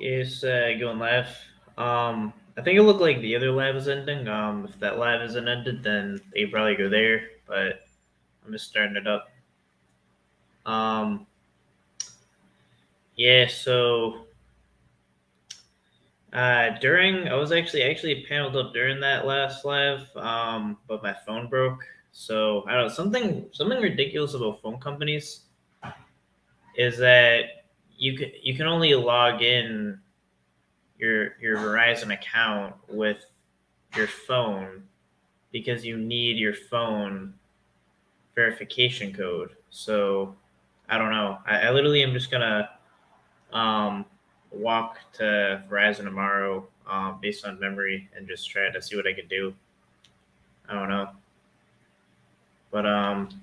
Is going live. I think it looked like the other live is ending. If that live isn't ended, then they probably go there. But I'm just starting it up. Um, yeah. So during I was actually paneled up during that last live. But my phone broke. So I don't know something ridiculous about phone companies is that you can only log in your Verizon account with your phone because you need your phone verification code. So I don't know. I literally am just gonna um, walk to Verizon tomorrow based on memory and just try to see what I can do. I don't know, but I don't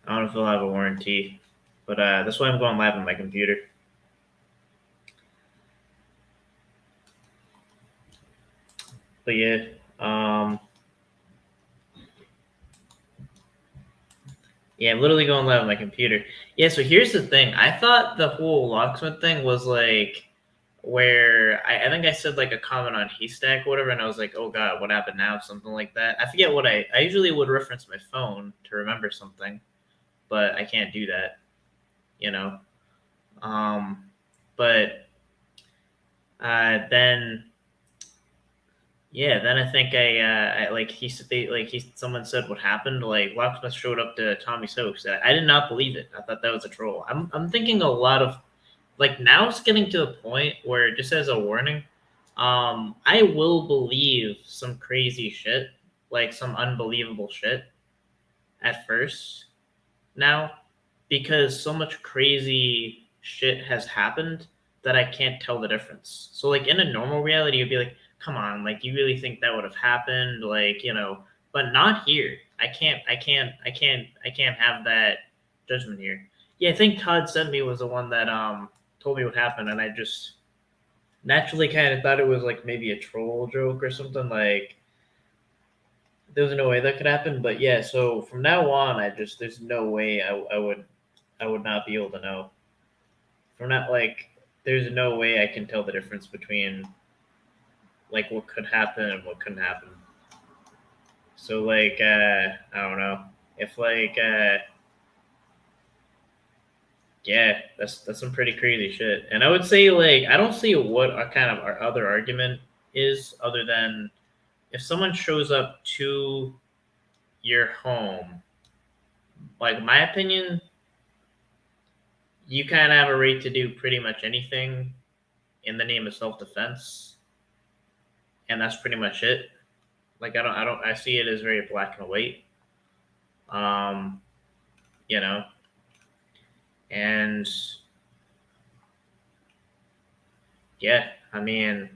know if they'll have a warranty. But that's why I'm going live on my computer. But yeah, um, yeah, I'm literally going live on my computer. Yeah, so here's the thing. I thought the whole locksmith thing was like where I think I said like a comment on Haystack or whatever, and I was like, oh god, what happened now? Something like that. I forget what I usually would reference my phone to remember something, but I can't do that, you know. Um, but then yeah, then I think I like he said they like he someone said what happened. Like Locksmith showed up to Tommy's house. I did not believe it. I thought that was a troll. I'm thinking a lot of like now it's getting to a point where just as a warning, I will believe some crazy shit, like some unbelievable shit at first now because so much crazy shit has happened that I can't tell the difference. So like in a normal reality, you'd be like, come on, like you really think that would have happened? Like, but not here. I can't have that judgment here. Yeah, I think Todd sent me was the one that told me what happened and I just naturally kind of thought it was like maybe a troll joke or something like there was no way that could happen. But yeah, so from now on, there's no way I would not be able to know. From not like there's no way I can tell the difference between like what could happen and what couldn't happen. So like I don't know if like yeah, that's some pretty crazy shit. And I would say like I don't see what a kind of our other argument is other than if someone shows up to your home, like my opinion, you kind of have a right to do pretty much anything in the name of self defense, and that's pretty much it. Like I see it as very black and white. Um, you know, and yeah, I mean,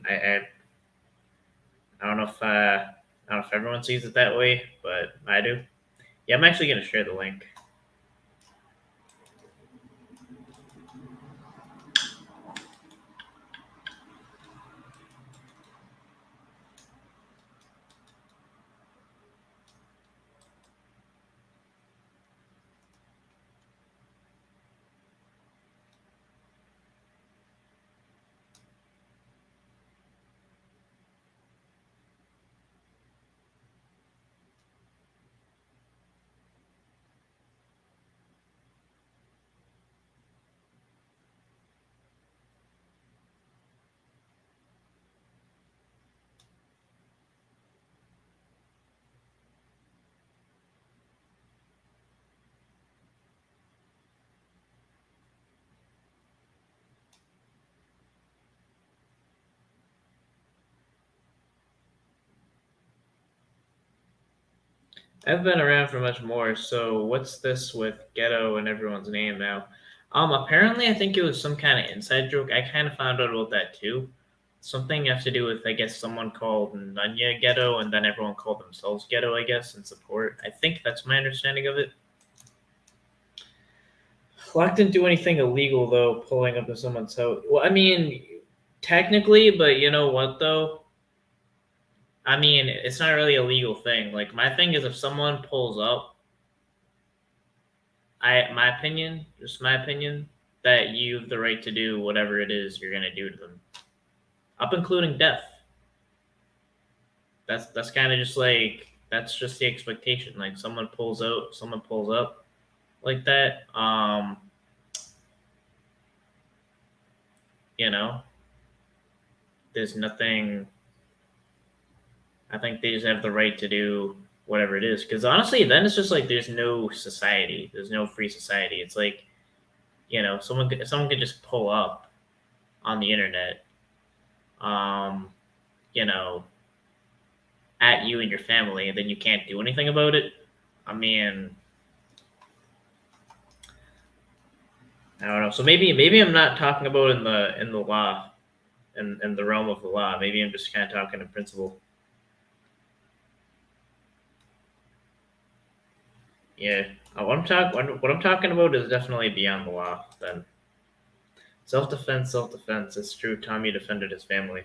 I don't know if I don't know if everyone sees it that way, but I do. Yeah, I'm actually gonna share the link. I've been around for much more. So what's this with ghetto and everyone's name now? Apparently I think it was some kind of inside joke. I kind of found out about that too. Something have to do with I guess someone called Nunya Ghetto and then everyone called themselves Ghetto, I guess, in support. I think that's my understanding of it. Flock didn't do anything illegal though, pulling up to someone's house. Well, I mean, technically, but you know what though? I mean, it's not really a legal thing. Like my thing is, if someone pulls up, my opinion, just my opinion. that you have the right to do whatever it is you're going to do to them, up including death. That's kind of just like that's just the expectation. Like someone pulls out, someone pulls up like that. You know, there's nothing. I think they just have the right to do whatever it is. Because honestly, then it's just like there's no society. There's no free society. It's like someone could just pull up on the internet, um, you know, at you and your family, and then you can't do anything about it. I mean, I don't know. So maybe I'm not talking about in the law, in the realm of the law. Maybe I'm just kind of talking in principle. Yeah, what I'm talking about is definitely beyond the law. Then self defense, self defense. It's true. Tommy defended his family.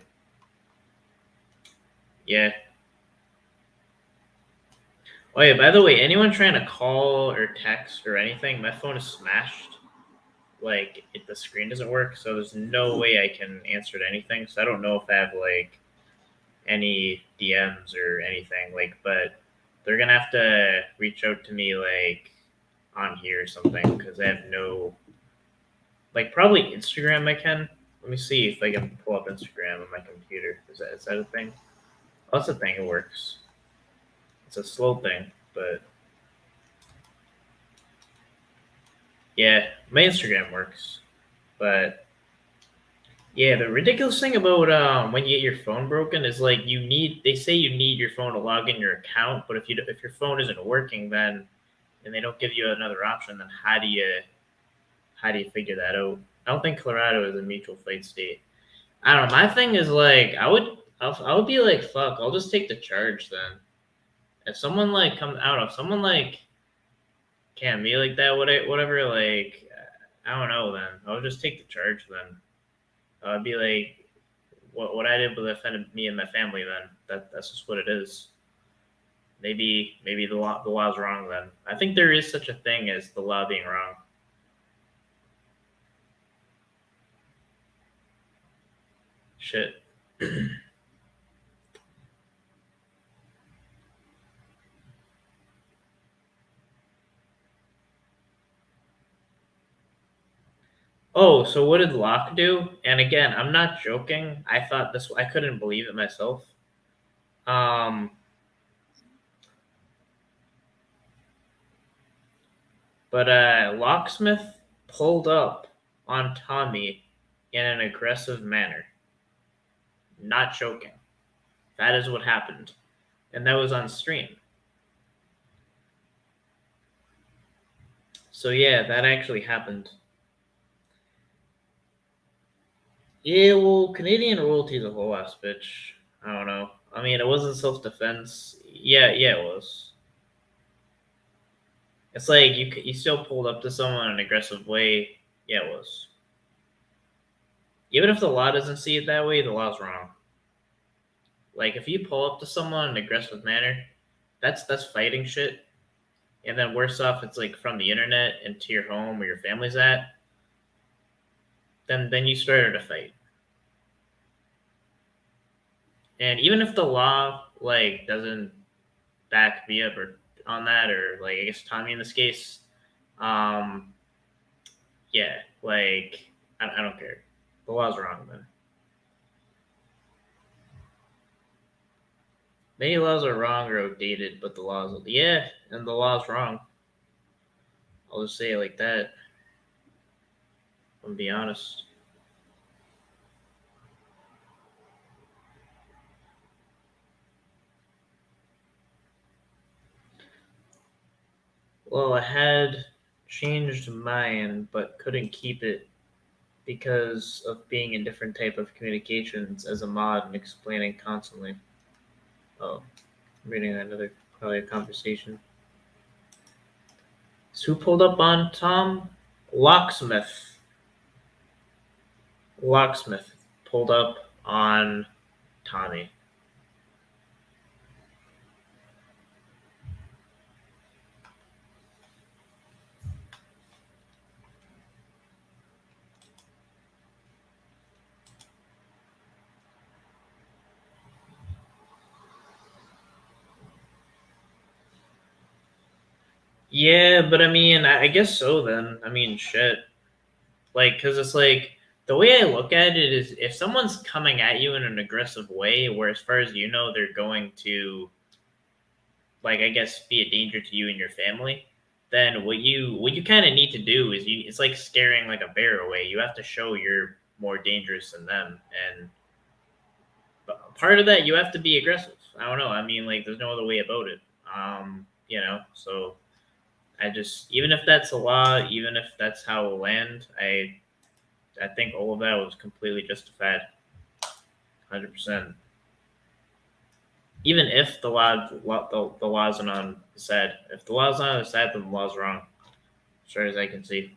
Yeah. Oh yeah. By the way, anyone trying to call or text or anything, my phone is smashed. Like the screen doesn't work, so there's no way I can answer to anything. So I don't know if I have like any DMs or anything. Like, but they're gonna have to reach out to me like on here or something because I have no like probably Instagram. I can let me see if I can pull up Instagram on my computer. Is that a thing? Oh, that's a thing. It works. It's a slow thing, but yeah, my Instagram works. But yeah, the ridiculous thing about when you get your phone broken is like they say you need your phone to log in your account, but if your phone isn't working, then and they don't give you another option, then how do you figure that out? I don't think Colorado is a mutual flight state. I don't know. My thing is like I would be like fuck. I'll just take the charge then. If someone like comes out, if someone like can't be like that, whatever, like I don't know. Then I'll just take the charge then. I'd be like, what I did was offended me and my family. Then that's just what it is. Maybe the law's wrong. Then I think there is such a thing as the law being wrong. Shit. Oh, so what did Locke do? And again, I'm not joking. I thought this. I couldn't believe it myself. Um, but Locksmith pulled up on Tommy in an aggressive manner. Not joking. That is what happened, and that was on stream. So yeah, that actually happened. Yeah, well, Canadian royalty is a whole ass bitch. I don't know. I mean, it wasn't self defense. Yeah, it was. It's like you still pulled up to someone in an aggressive way. Yeah, it was. Even if the law doesn't see it that way, the law's wrong. Like if you pull up to someone in an aggressive manner, that's fighting shit. And then worse off, it's like from the internet into your home where your family's at. Then you started a fight. And even if the law like doesn't back me up or on that, or like I guess Tommy in this case, um, yeah, like I don't care. The law's wrong, man. Many laws are wrong or outdated, but the laws, yeah, and the law's wrong. I'll just say it like that. I'm be honest. Well, I had changed mine, but couldn't keep it because of being in different type of communications as a mod and explaining constantly. Oh, I'm reading another probably a conversation. So who pulled up on Tom? Locksmith. Locksmith pulled up on Tommy. Yeah, but I mean, I guess so then. I mean, shit. Like, because it's like, the way I look at it is if someone's coming at you in an aggressive way, where as far as you know, they're going to, like, I guess, be a danger to you and your family, then what you kind of need to do is it's like scaring like a bear away. You have to show you're more dangerous than them, and part of that you have to be aggressive. I don't know. I mean, like, there's no other way about it. So I just, even if that's a law, even if that's how it'll land, I think all of that was completely justified, 100%. Even if the law's not on the side, if the law's not on the side, then the law's wrong, as far as I can see.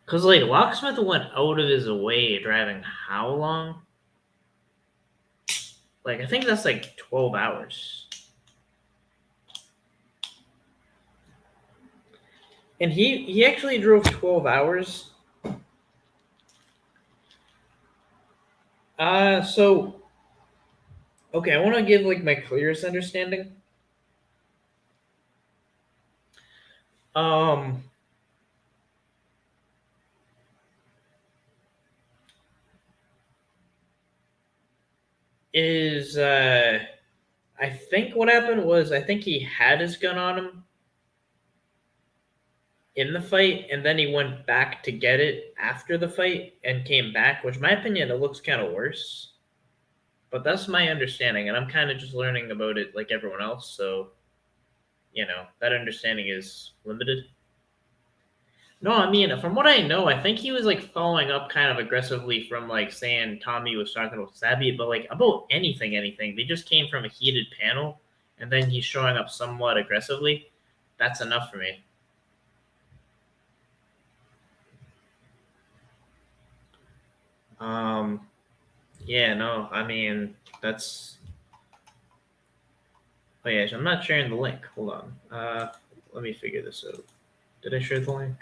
Because like Locksmith went out of his way driving how long? Like I think that's like 12 hours, and he actually drove 12 hours. So okay, I want to give like my clearest understanding. Um, is I think what happened was I think he had his gun on him in the fight, and then he went back to get it after the fight and came back. Which, in my opinion, it looks kind of worse. But that's my understanding, and I'm kind of just learning about it like everyone else. So that understanding is limited. No, I mean, from what I know, I think he was like following up kind of aggressively from like saying Tommy was talking about Sabby, but like about anything. They just came from a heated panel, and then he's showing up somewhat aggressively. That's enough for me. Um, yeah, no, I mean that's. Oh yeah, I'm not sharing the link. Hold on. Let me figure this out. Did I share the link?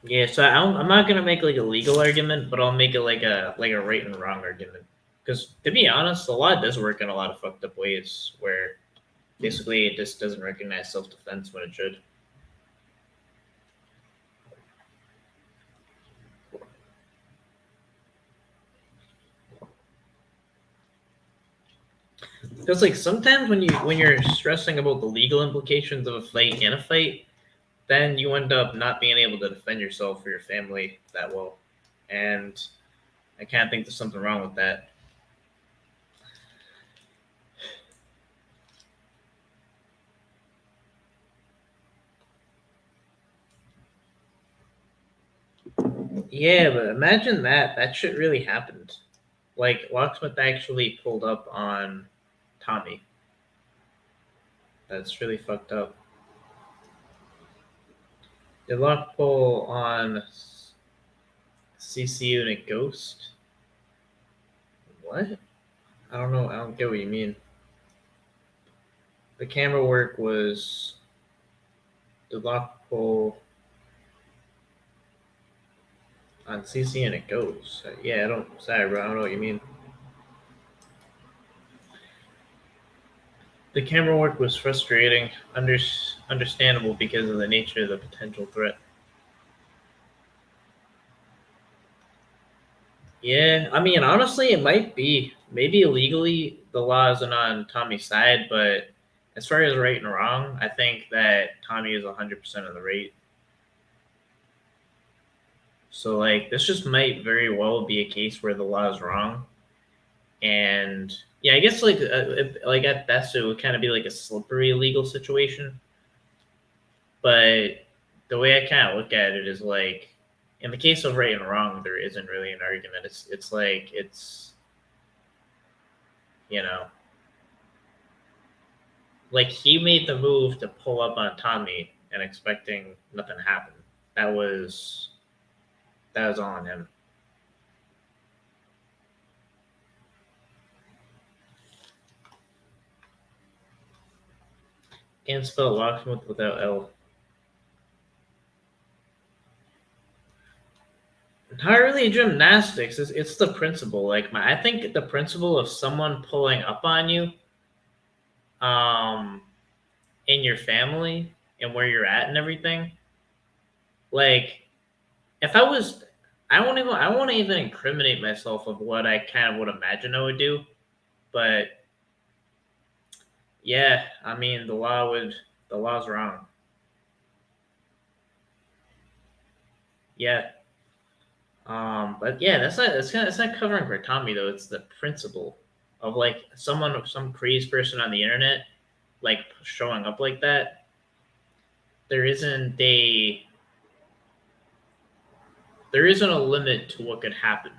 Yeah, so I'm not gonna make like a legal argument, but I'll make it like a right and wrong argument. Because to be honest, the law does work in a lot of fucked up ways where basically it just doesn't recognize self defense when it should. Because like sometimes when you're stressing about the legal implications of a fight in a fight, then you end up not being able to defend yourself or your family that well. And I can't think there's something wrong with that. Yeah, but imagine that. That shit really happened. Like Locksmith actually pulled up on Tommy. That's really fucked up. Did Lock pull on CCU and a ghost? What? I don't know. I don't get what you mean. The camera work was did Lock pull on CC and it goes. Yeah, I don't. Sorry, bro. I don't know what you mean. The camera work was frustrating, understandable because of the nature of the potential threat. Yeah, I mean, honestly, it might be. Maybe illegally, the law isn't on Tommy's side, but as far as right and wrong, I think that Tommy is 100% of the rate. So, like, this just might very well be a case where the law is wrong. And yeah, I guess like at best, it would kind of be like a slippery legal situation. But the way I kind of look at it is like, in the case of right and wrong, there isn't really an argument. It's like you know like he made the move to pull up on Tommy and expecting nothing to happen. That was that was all on him. Can't spell locksmith without L. Not really gymnastics. It's the principle. Like I think the principle of someone pulling up on you, um, in your family and where you're at and everything. Like if I was, I won't even incriminate myself of what I kind of would imagine I would do. But yeah, I mean the law's wrong. Yeah. But yeah, that's not covering for Tommy though. It's the principle of like some crazy person on the internet, like showing up like that. There isn't a there isn't a limit to what could happen,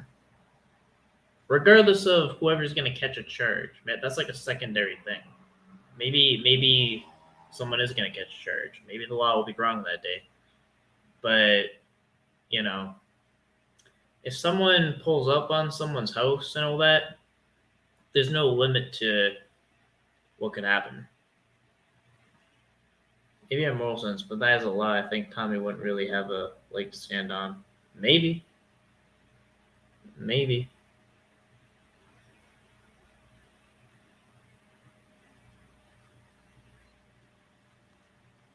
regardless of whoever's going to catch a charge. Man, that's like a secondary thing. Maybe someone is going to catch a charge. Maybe the law will be wrong that day. But you know, if someone pulls up on someone's house and all that, there's no limit to what could happen. Maybe I have moral sense, but that is a law I think Tommy wouldn't really have a leg to stand on. Maybe. Maybe.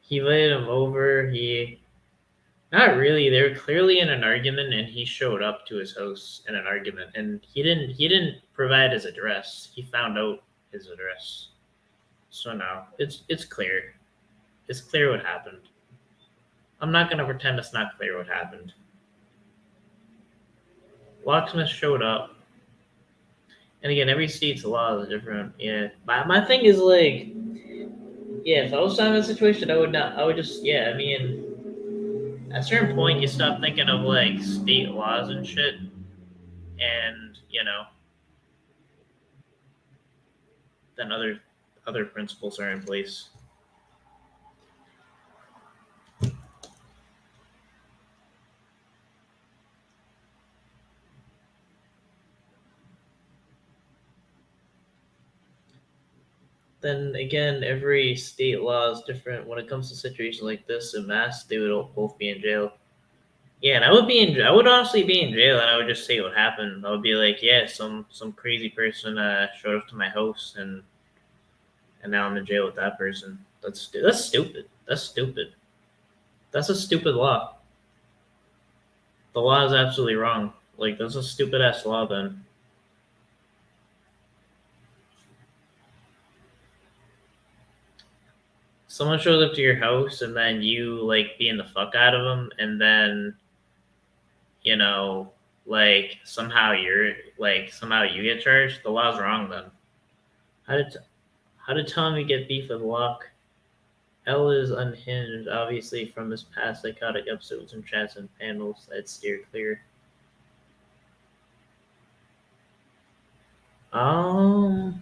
He invited him over. He not really. They were clearly in an argument, and he showed up to his house in an argument, and he didn't provide his address. He found out his address. So now it's clear. It's clear what happened. I'm not gonna pretend it's not clear what happened. Locksmith showed up, and again, every state's law is different. Yeah, my thing is like, yeah, if I was in a situation, I would not. I would just, yeah. I mean, at a certain point, you stop thinking of like state laws and shit, and then other principles are in place. Then again, every state law is different. When it comes to situations like this in mass, they would both be in jail. Yeah, and I would be in. I would honestly be in jail, and I would just say what happened. I would be like, yeah, some crazy person showed up to my house, and now I'm in jail with that person. That's stupid. That's stupid. That's a stupid law. The law is absolutely wrong. Like that's a stupid ass law. Then someone shows up to your house, and then you like being the fuck out of them, and then you know like somehow you get charged. The law's wrong. Then how did how did Tommy get beef with Locke? L is unhinged, obviously, from his past psychotic episodes and chats and panels that steer clear. Um,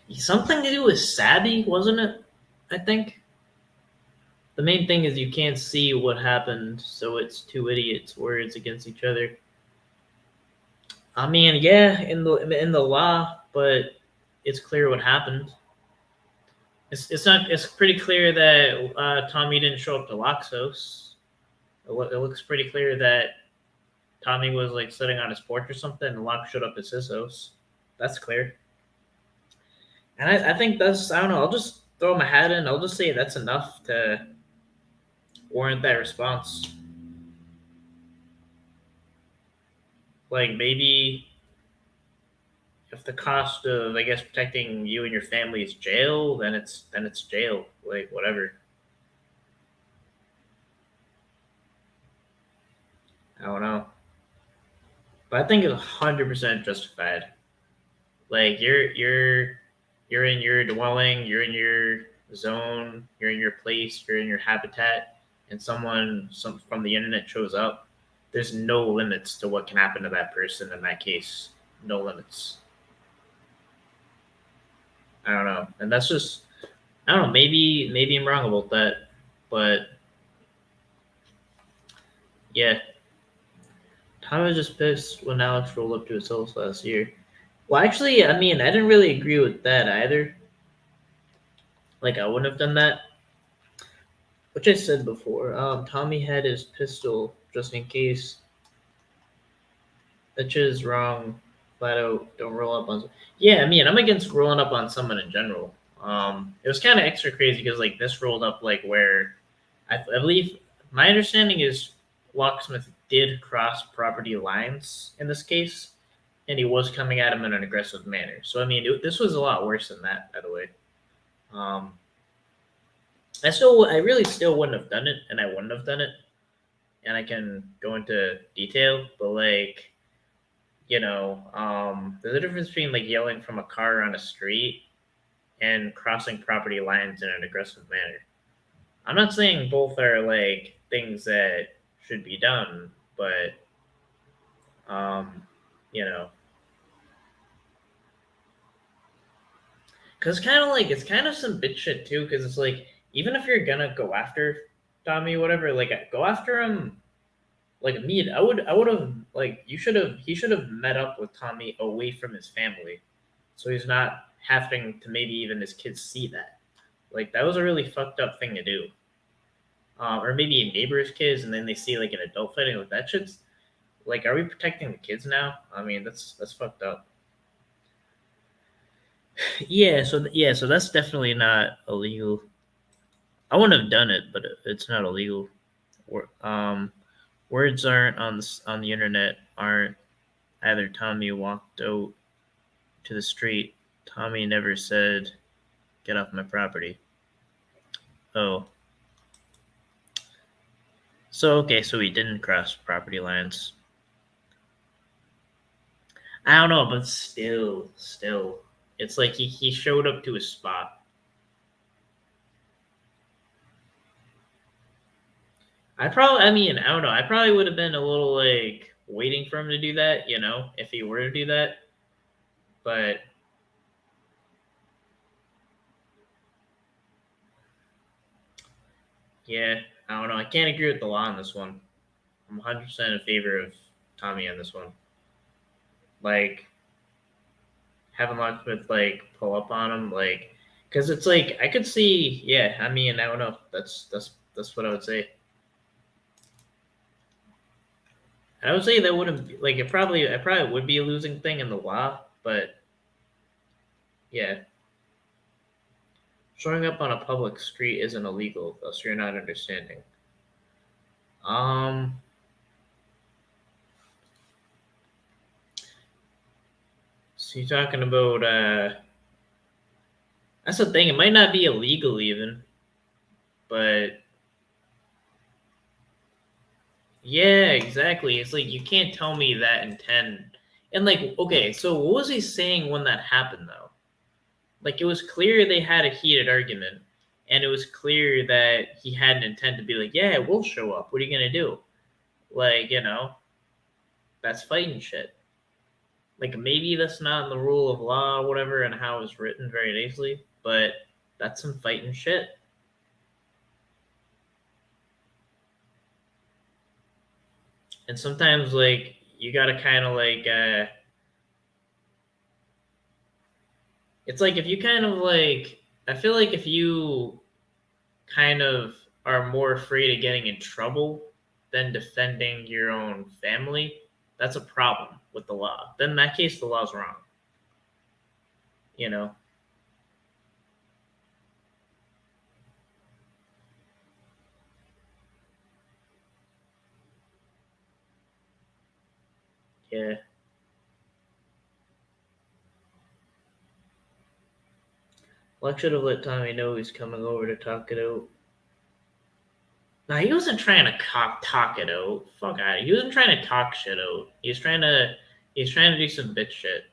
Something to do with Sabby, wasn't it? I think the main thing is you can't see what happened, so it's two idiots' words against each other. I mean, yeah, in the law, but it's clear what happened. It's not. It's pretty clear that Tommy didn't show up to Locke's house. It looks pretty clear that Tommy was like sitting on his porch or something, and Locke showed up at his house. That's clear. And I think that's I don't know. I'll just throw my hat in. I'll just say that's enough to warrant that response. Like maybe if the cost of I guess protecting you and your family is jail, then it's jail. Like whatever. I don't know. But I think it's 100% justified. Like you're in your dwelling, you're in your zone, you're in your place, you're in your habitat, and some from the internet shows up. There's no limits to what can happen to that person in that case. No limits. I don't know, and that's just I don't know. Maybe I'm wrong about that, but yeah, Tom was just pissed when Alex rolled up to his house last year. Well, actually, I mean, I didn't really agree with that either. Like I wouldn't have done that, which I said before. Tommy had his pistol just in case. That shit is wrong. Flat out, don't roll up on. Yeah, I mean, I'm against rolling up on someone in general. It was kind of extra crazy because like this rolled up like where I believe my understanding is Locksmith did cross property lines in this case, and he was coming at him in an aggressive manner. So I mean, this was a lot worse than that, by the way. Um, I really still wouldn't have done it, and I wouldn't have done it, and I can go into detail, but like, there's a difference between like yelling from a car on a street and crossing property lines in an aggressive manner. I'm not saying both are like things that should be done, but um, you know, because it's kind of some bitch shit too. Because it's like even if you're gonna go after Tommy, whatever, like go after him. Like me, I would have like he should have met up with Tommy away from his family, so he's not having to maybe even his kids see that. Like that was a really fucked up thing to do. Or maybe a neighbor's kids, and then they see like an adult fighting. Like that shit's like, are we protecting the kids now? I mean, that's fucked up. So that's definitely not illegal. I wouldn't have done it, but it's not illegal. Words aren't on the internet aren't either. Tommy walked out to the street. Tommy never said, "Get off my property." Oh, so okay, so he didn't cross property lines. I don't know, but still, it's like he showed up to a spot. I mean, I don't know. I probably would have been a little like waiting for him to do that, if he were to do that. But yeah, I don't know. I can't agree with the law on this one. I'm 100% in favor of Tommy on this one. Like having Locksmith like pull up on him, like because it's like I could see. Yeah, I mean, I don't know. That's what I would say. I would say that wouldn't be, like I probably would be a losing thing in the law, but yeah, showing up on a public street isn't illegal, thus you're not understanding. Um, so you're talking about that's the thing. It might not be illegal even, but yeah, exactly. It's like you can't tell me that in 10. And like, okay, so what was he saying when that happened though? Like it was clear they had a heated argument, and it was clear that he had an intent to be like, yeah, we'll show up. What are you gonna do? Like, that's fighting shit. Like maybe that's not in the rule of law or whatever and how it's written very nicely, but that's some fighting shit. And sometimes like you gotta kinda like it's like if you kind of like I feel like if you kind of are more afraid of getting in trouble than defending your own family, that's a problem with the law. Then in that case the law's wrong. You know? Yeah. Well, I should have let Tommy know he's coming over to talk it out. No, he wasn't trying to talk it out. Fuck out. He wasn't trying to talk shit out. He's trying to do some bitch shit.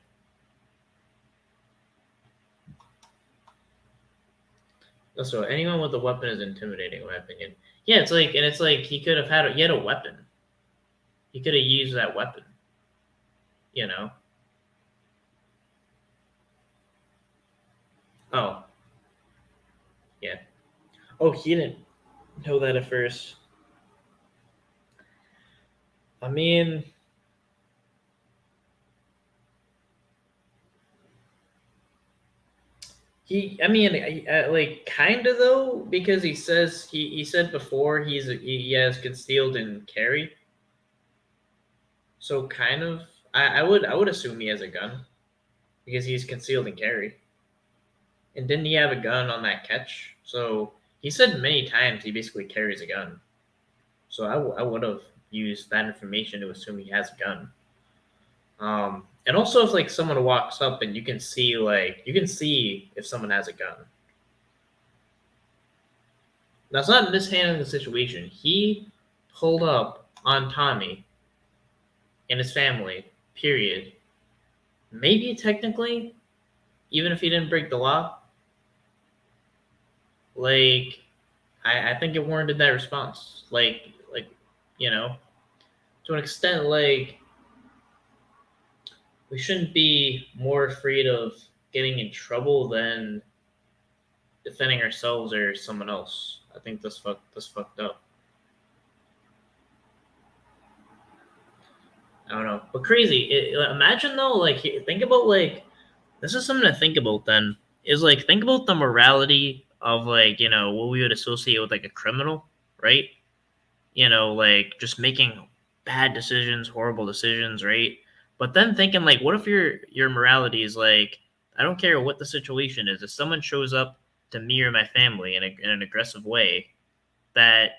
Also, anyone with a weapon is intimidating, in my opinion. Yeah, it's like he could have he had a weapon. He could have used that weapon. You know. Oh, yeah. Oh, he didn't know that at first. I mean, I mean, like kind of though, because he said before he has concealed and carry, so kind of I would assume he has a gun because he's concealed and carry, and didn't he have a gun on that catch? So he said many times he basically carries a gun. So I would have used that information to assume he has a gun. And also if like someone walks up and you can see if someone has a gun. That's not mishandling the situation. He pulled up on Tommy and his family, period. Maybe technically, even if he didn't break the law, like I think it warranted that response. You know, to an extent, like we shouldn't be more afraid of getting in trouble than defending ourselves or someone else. I think this fucked up. I don't know, but crazy. Imagine though, like think about like this is something to think about. Then is like think about the morality of like what we would associate with like a criminal, right? Like just making bad decisions, horrible decisions, right? But then thinking like, what if your morality is like, I don't care what the situation is. If someone shows up to me or my family in an aggressive way, that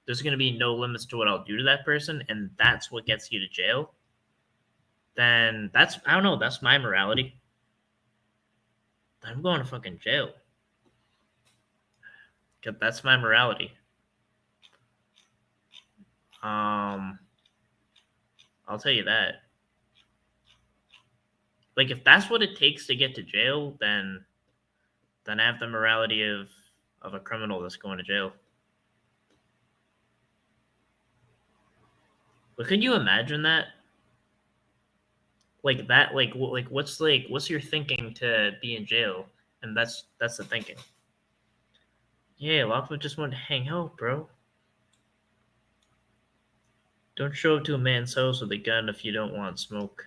there's going to be no limits to what I'll do to that person, and that's what gets you to jail. Then that's I don't know. That's my morality. I'm going to fucking jail. 'Cause that's my morality. Um, I'll tell you that. Like if that's what it takes to get to jail, then I have the morality of a criminal that's going to jail. But could you imagine that? Like that, what's your thinking to be in jail? And that's the thinking. Yeah, Lockwood just wanted to hang out, bro. Don't show up to a man's house with a gun if you don't want smoke.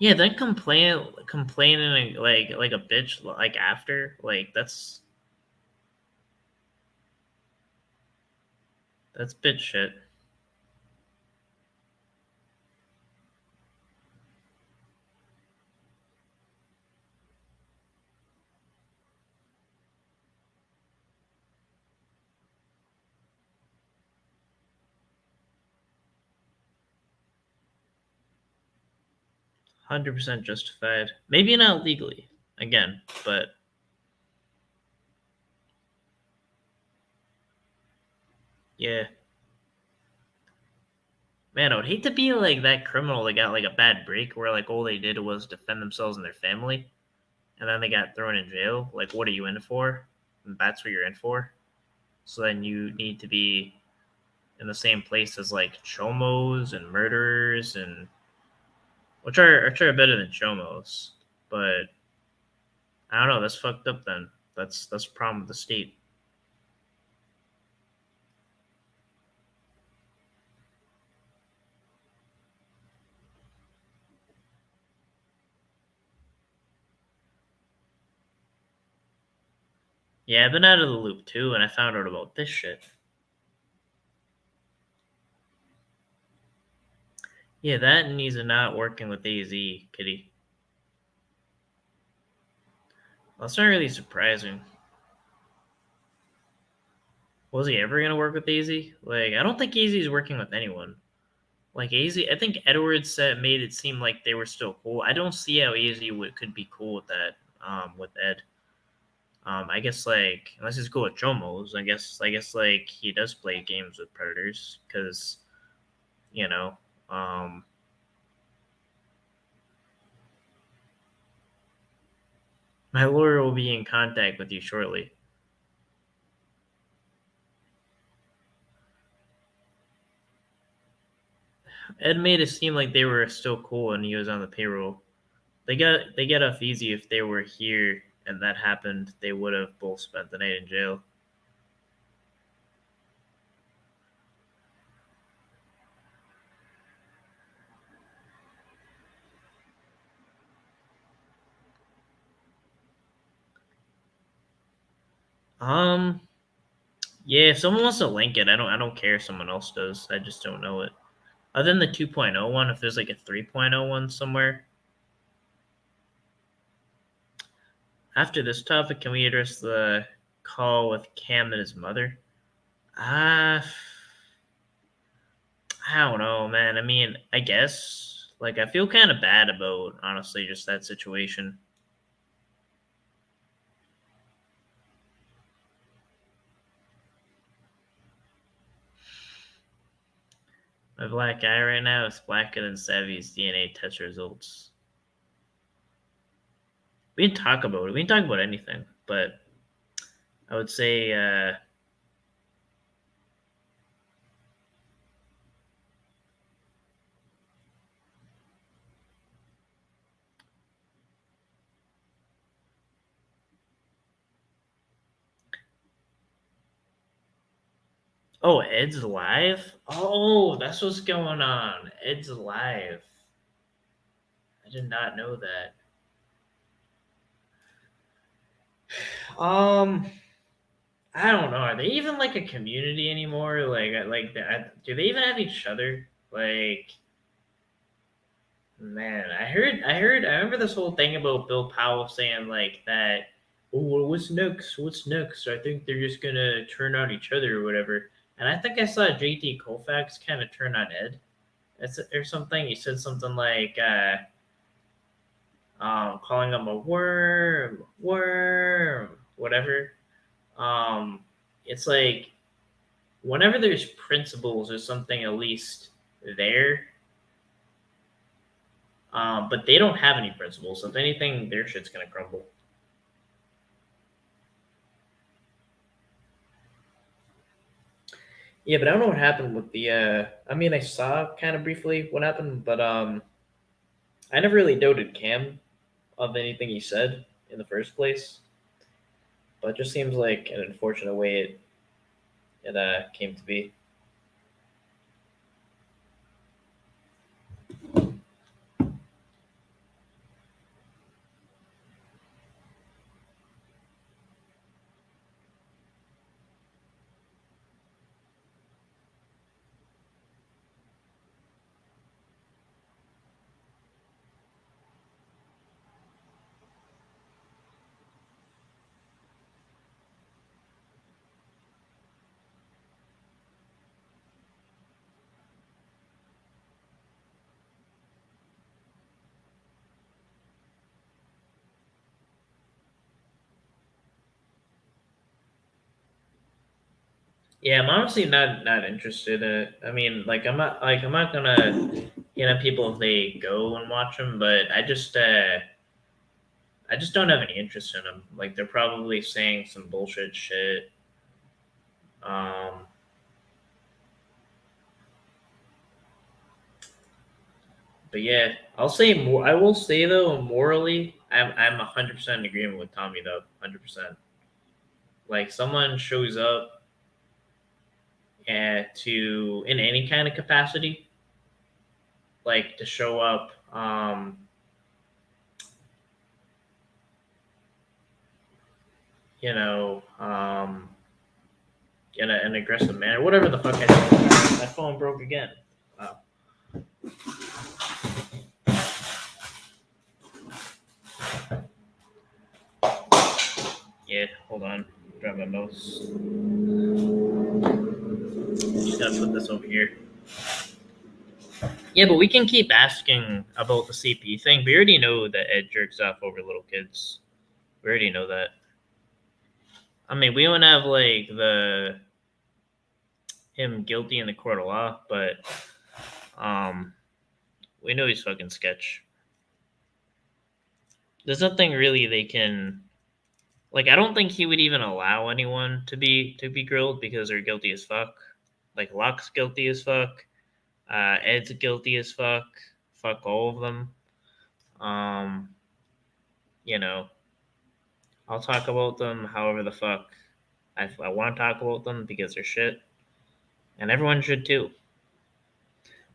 Yeah, then complaining like a bitch like after like that's bitch shit. 100% justified. Maybe not legally again, but yeah. Man, I would hate to be like that criminal that got like a bad break where like all they did was defend themselves and their family, and then they got thrown in jail. Like, what are you in for? And that's what you're in for. So then you need to be in the same place as like chomos and murderers, and which are better than chomos. But I don't know. That's fucked up. Then that's a problem with the state. Yeah, I've been out of the loop too, and I found out about this shit. Yeah, that and he's not working with AZ, Kitty. Well, that's not really surprising. Was he ever gonna work with AZ? Like, I don't think AZ is working with anyone. Like AZ, I think Edwards said made it seem like they were still cool. I don't see how AZ could be cool with that. With Ed. I guess like unless he's cool with Chomos, I guess like he does play games with Predators because you know. Um, my lawyer will be in contact with you shortly. Ed made it seem like they were still cool and he was on the payroll. They get off easy if they were here and that happened. They would have both spent the night in jail. Um, yeah, if someone wants to link it, I don't care if someone else does. I just don't know it. Other than the 2.0 one, if there's like a 3.0 one somewhere. After this topic, can we address the call with Cam and his mother? Uh, I don't know, man. I mean, I guess like I feel kind of bad about honestly just that situation. My black guy right now is blacker than Savvy's DNA test results. We can talk about it. We can talk about anything, but I would say, oh, Ed's live. Oh, that's what's going on. Ed's live. I did not know that. Um, I don't know. Are they even like a community anymore? Do they even have each other? Like, man, I remember this whole thing about Bill Powell saying like that. Oh, well, what's next? What's next? I think they're just gonna turn on each other or whatever. And I think I saw JT Colfax kind of turn on Ed, or something. He said something like, calling him a worm, whatever. Um, it's like whenever there's principles or something, at least there. But they don't have any principles. So if anything, their shit's gonna crumble. Yeah, but I don't know what happened with the. I mean, I saw kind of briefly what happened, but I never really doubted Cam of anything he said in the first place. But it just seems like an unfortunate way it came to be. Yeah, I'm honestly not interested in it. I mean, I'm not gonna people if they go and watch them, but I just don't have any interest in them. Like they're probably saying some bullshit shit. Um, but yeah, I'll say more. I will say though, morally, I'm 100% in agreement with Tommy though, 100%. Like someone shows up to in any kind of capacity, like to show up, you know, in an aggressive manner, whatever the fuck I said. My phone broke again. Wow. Yeah, hold on. Grab my mouse. Just gotta put this over here. Yeah, but we can keep asking about the CP thing. We already know that Ed jerks off over little kids. We already know that. I mean, we don't have like the him guilty in the court of law, but um, we know he's fucking sketch. There's nothing really they can like. I don't think he would even allow anyone to be grilled because they're guilty as fuck. Like Locke's guilty as fuck. Ed's guilty as fuck. Fuck all of them. Um, you know, I'll talk about them however the fuck I want to talk about them because they're shit, and everyone should too.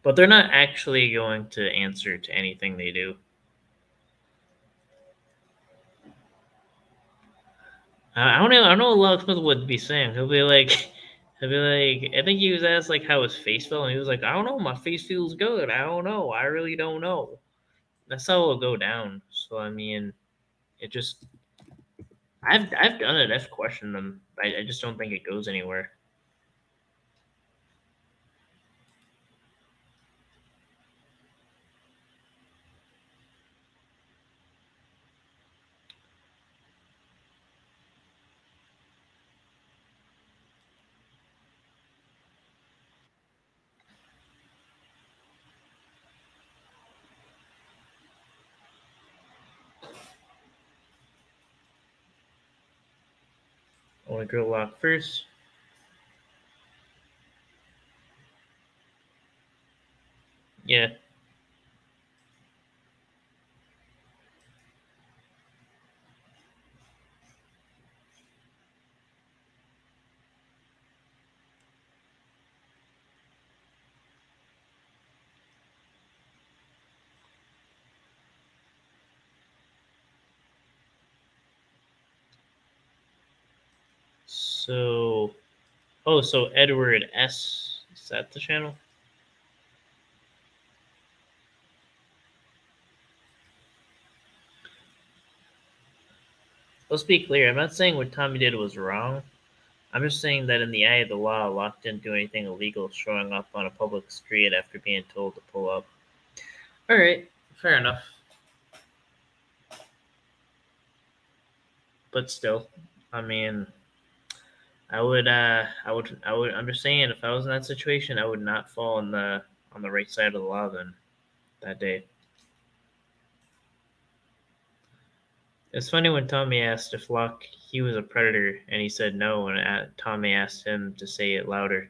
But they're not actually going to answer to anything they do. I don't know what Locksmith would be saying. He'll be like, I think he was asked like how his face felt, and he was like, I don't know, my face feels good. I don't know, I really don't know. That's how it'll go down. So I mean, it just, I've done it. I've questioned them. I just don't think it goes anywhere. I want to go lock first. Yeah. So, oh, so Edward S. Is that the channel? Let's be clear. I'm not saying what Tommy did was wrong. I'm just saying that in the eye of the law, Locke didn't do anything illegal showing up on a public street after being told to pull up. All right, fair enough. But still, I mean, I'm just saying, if I was in that situation, I would not fall on the right side of the law then that day. It's funny when Tommy asked if Locke he was a predator, and he said no, and Tommy asked him to say it louder.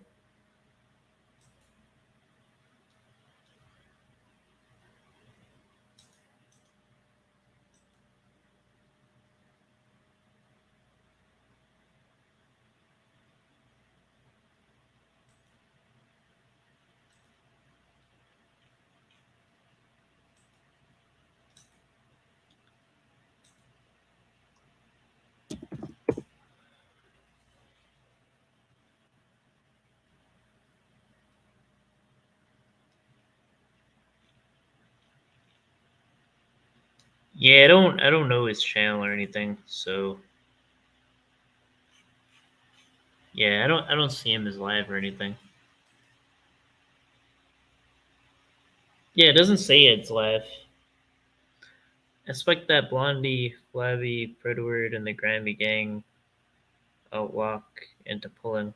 Yeah, I don't know his channel or anything, so yeah, I don't see him as live or anything. Yeah, it doesn't say it's live. Expect that Blondie, Flabby, Predward, and the Grammy gang outlock into pulling.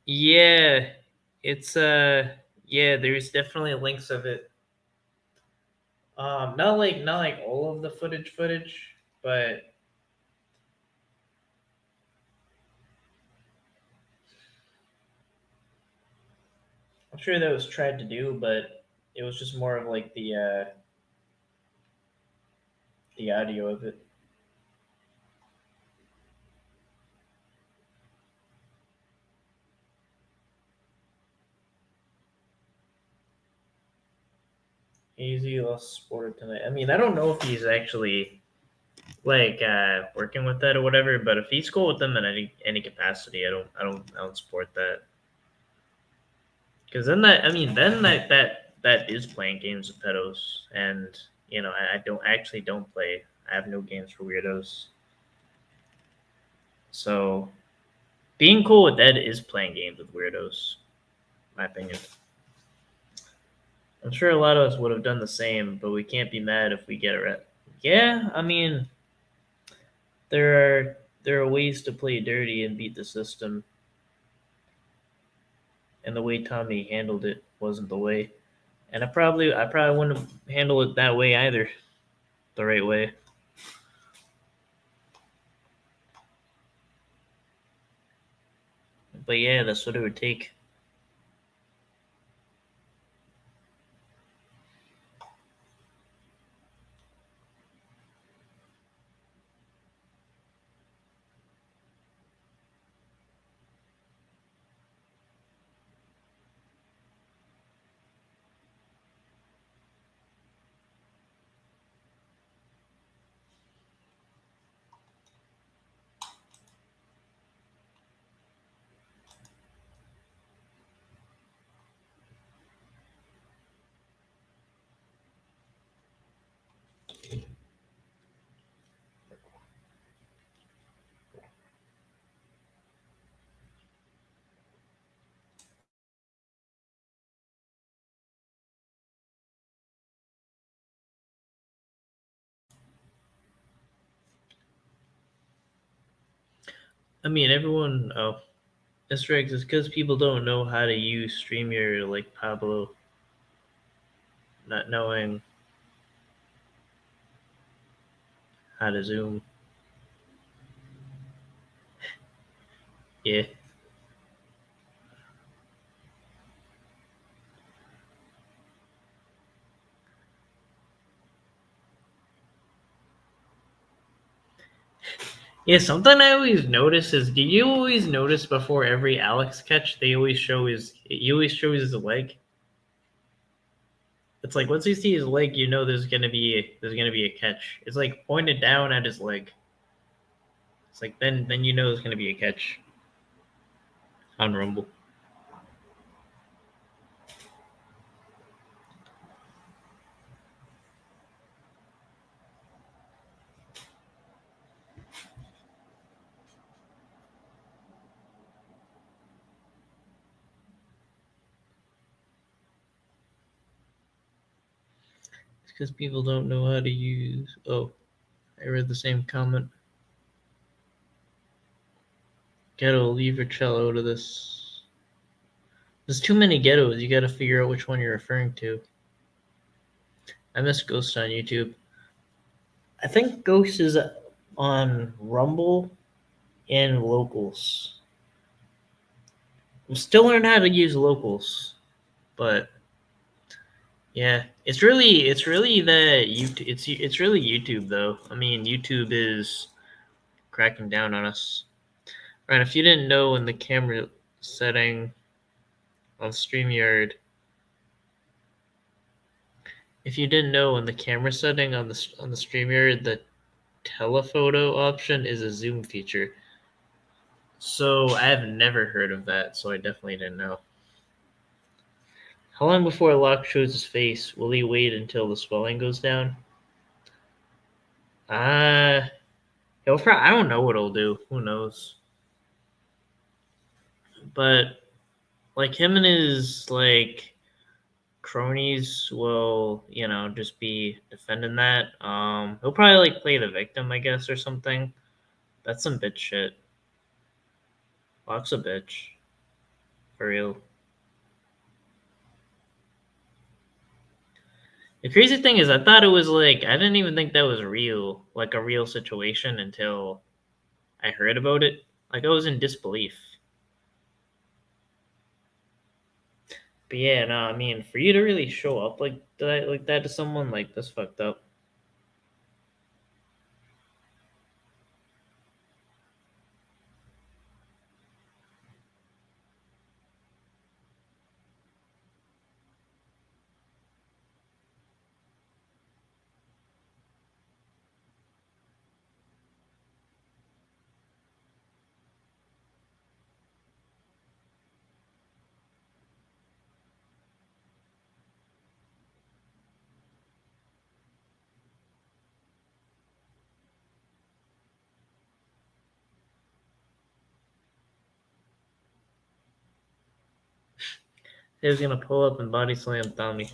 Yeah, it's yeah, there's definitely links of it. Not like all of the footage, but I'm sure that was tried to do, but it was just more of like the audio of it. Easy lost sport tonight. I mean, I don't know if he's actually like working with that or whatever, but if he's cool with them in any capacity, I don't support that. Because then that I mean then that is playing games with pedos, and you know I don't actually don't play. I have no games for weirdos. So being cool with that is playing games with weirdos. My opinion. I'm sure a lot of us would have done the same, but we can't be mad if we get it right. Yeah, I mean there are ways to play dirty and beat the system, and the way Tommy handled it wasn't the way. And I probably wouldn't have handled it that way either, the right way. But yeah, that's what it would take. I mean, everyone. Oh, that's right. It's because people don't know how to use StreamYard, like Pablo, not knowing how to Zoom. Yeah. Yeah, something I always notice is, do you always notice before every Alex catch, he always shows his leg? It's like once you see his leg, you know there's gonna be a catch. It's like pointed down at his leg. It's like then you know there's gonna be a catch on Rumble. It's because people don't know how to use. Oh, I read the same comment. Ghetto, leave your cello out of this. There's too many ghettos. You got to figure out which one you're referring to. I miss Ghost on YouTube. I think Ghost is on Rumble and Locals. I'm still learning how to use Locals, but yeah, it's really the YouTube. It's really YouTube though. I mean, YouTube is cracking down on us. Right? If you didn't know, in the camera setting on StreamYard, if you didn't know, in the camera setting on the StreamYard, the telephoto option is a zoom feature. So I have never heard of that, so I definitely didn't know. How long before Locke shows his face? Will he wait until the swelling goes down? Uh, I don't know what he'll do. Who knows? But like him and his like cronies will, just be defending that. He'll probably like play the victim, I guess, or something. That's some bitch shit. Locke's a bitch. For real. The crazy thing is, I thought it was like, I didn't even think that was real, like a real situation until I heard about it. Like, I was in disbelief. But yeah, no, I mean, for you to really show up like that to someone, like, that's fucked up. He was gonna pull up and body slam Tommy.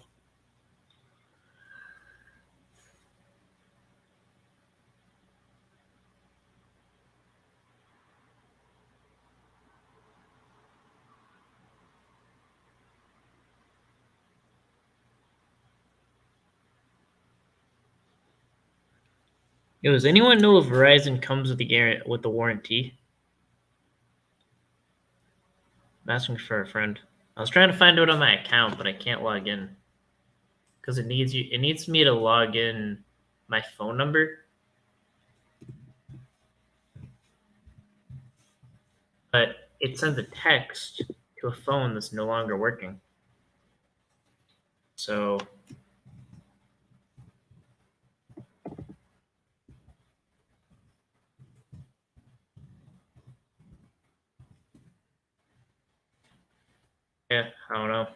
Yo, does anyone know if Verizon comes with the warranty? I'm asking for a friend. I was trying to find out on my account, but I can't log in because it needs me to log in my phone number, but it sends a text to a phone that's no longer working. So yeah, I don't know.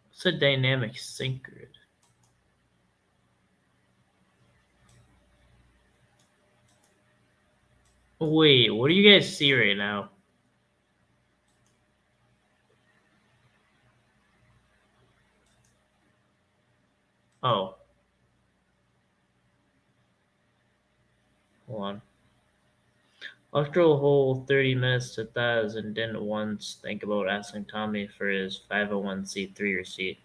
What's a dynamic sync grid? Wait, what do you guys see right now? Oh, hold on. I'll drill a hole 30 minutes to Thaz and didn't once think about asking Tommy for his 501c3 receipt.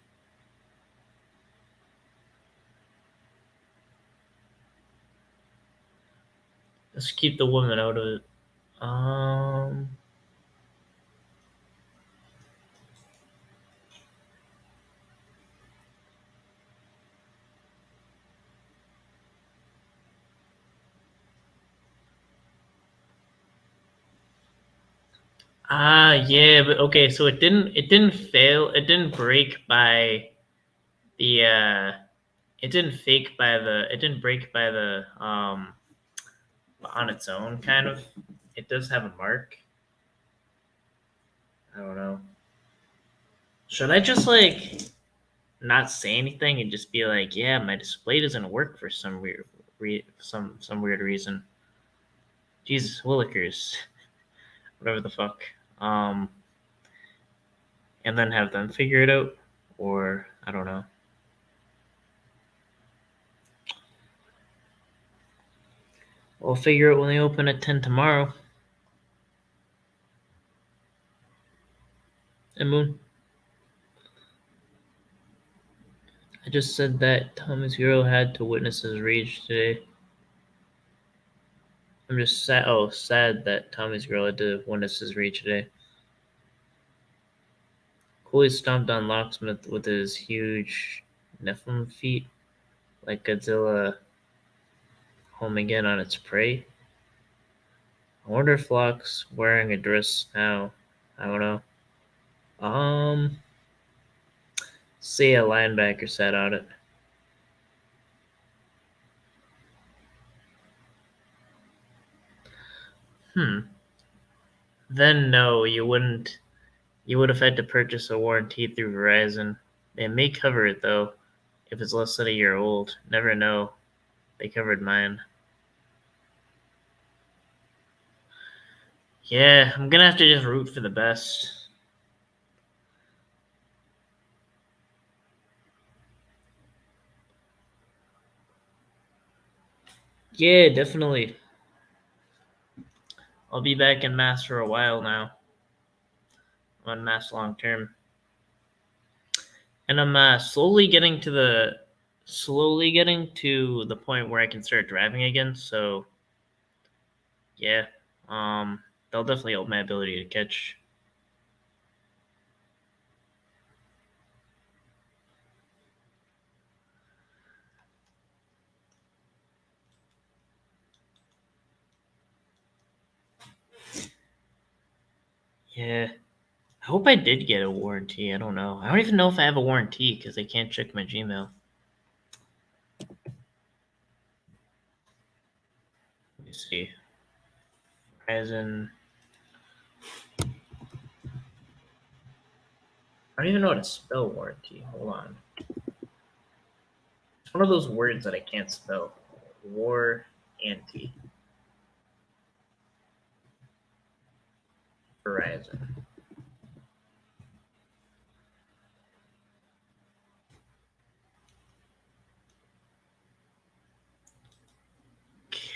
Let's keep the woman out of it. Yeah, but okay, so it didn't fail. It didn't break by the it didn't break by the on its own kind of. It does have a mark. I don't know. Should I just like not say anything and just be like, yeah, my display doesn't work for some some weird reason. Jesus Willikers, whatever the fuck. Um, and then have them figure it out, or I don't know. We'll figure it when they open at 10 tomorrow. And Moon, I just said that Tommy's girl had to witness his rage today. I'm just sad. Oh, sad that Tommy's girl had to witness his rage today. Cooley stomped on Locksmith with his huge Nephilim feet, like Godzilla home again on its prey. I wonder if Locke's wearing a dress now. I don't know. Say a linebacker sat on it. Then no, you wouldn't. You would have had to purchase a warranty through Verizon. They may cover it though, if it's less than a year old. Never know. They covered mine. Yeah, I'm gonna have to just root for the best. Yeah, definitely. I'll be back in Mass for a while now. I'm on Mass long term, and I'm slowly getting to the point where I can start driving again. So yeah, that'll definitely help my ability to catch. Yeah, I hope I did get a warranty. I don't know. I don't even know if I have a warranty because I can't check my Gmail. Let me see. Verizon. I don't even know how to spell warranty. Hold on. It's one of those words that I can't spell. Warranty. Verizon.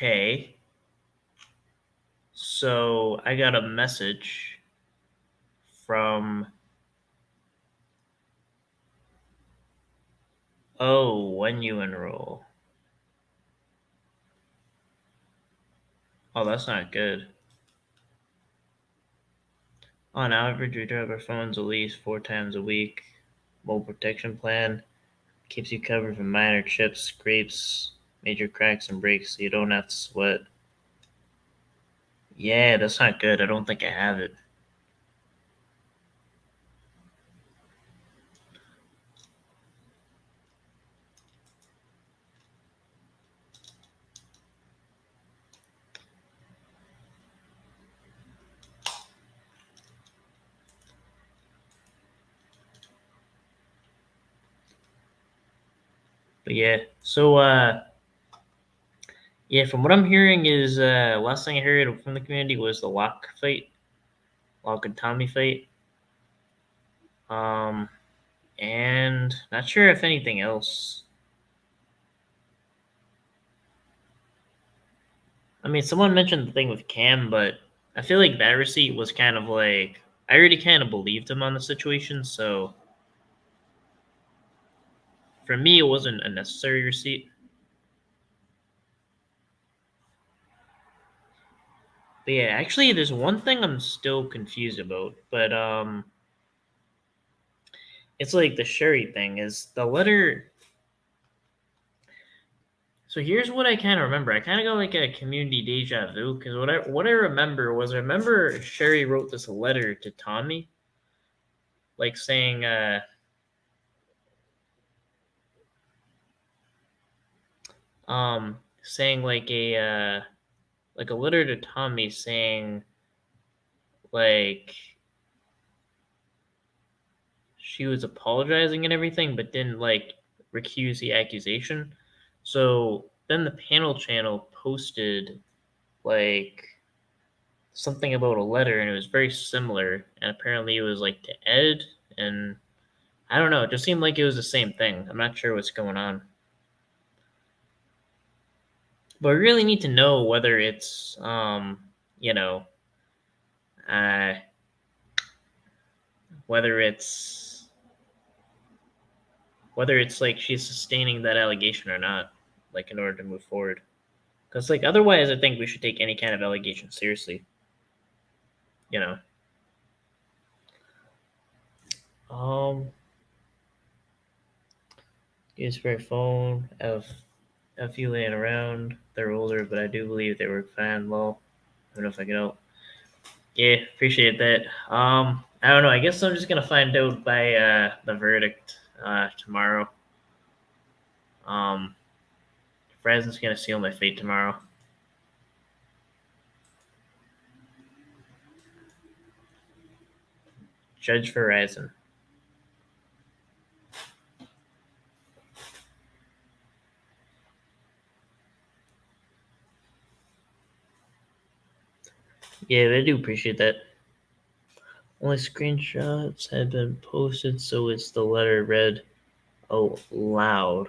Okay. So I got a message from when you enroll. Oh, that's not good. On average, we drive our phones at least 4 times a week. Mobile protection plan keeps you covered from minor chips, scrapes, major cracks, and breaks so you don't have to sweat. Yeah, that's not good. I don't think I have it. But yeah, so yeah, from what I'm hearing is last thing I heard from the community was the Lock and Tommy fight. Um, and not sure if anything else. I mean, someone mentioned the thing with Cam, but I feel like that receipt was kind of like I already kind of believed him on the situation, so for me, it wasn't a necessary receipt. But yeah, actually, there's one thing I'm still confused about, but it's like the Sherry thing is the letter. So here's what I kind of remember. I kind of got like a community deja vu because what I remember was I remember Sherry wrote this letter to Tommy, like saying like a letter to Tommy saying like she was apologizing and everything, but didn't like recuse the accusation. So then the panel channel posted like something about a letter, and it was very similar. And apparently, it was like to Ed, and I don't know. It just seemed like it was the same thing. I'm not sure what's going on, but we really need to know whether it's you know, uh, whether it's whether it's like she's sustaining that allegation or not, like in order to move forward. Because like otherwise, I think we should take any kind of allegation seriously. You know. Um, use for a phone. Have a few laying around. They're older, but I do believe they work fine. Well, I don't know if I can help. Yeah, appreciate that. I don't know. I guess I'm just gonna find out by the verdict tomorrow. Um, Verizon's gonna seal my fate tomorrow. Judge Verizon. Yeah, I do appreciate that. Only screenshots had been posted, so it's the letter read loud.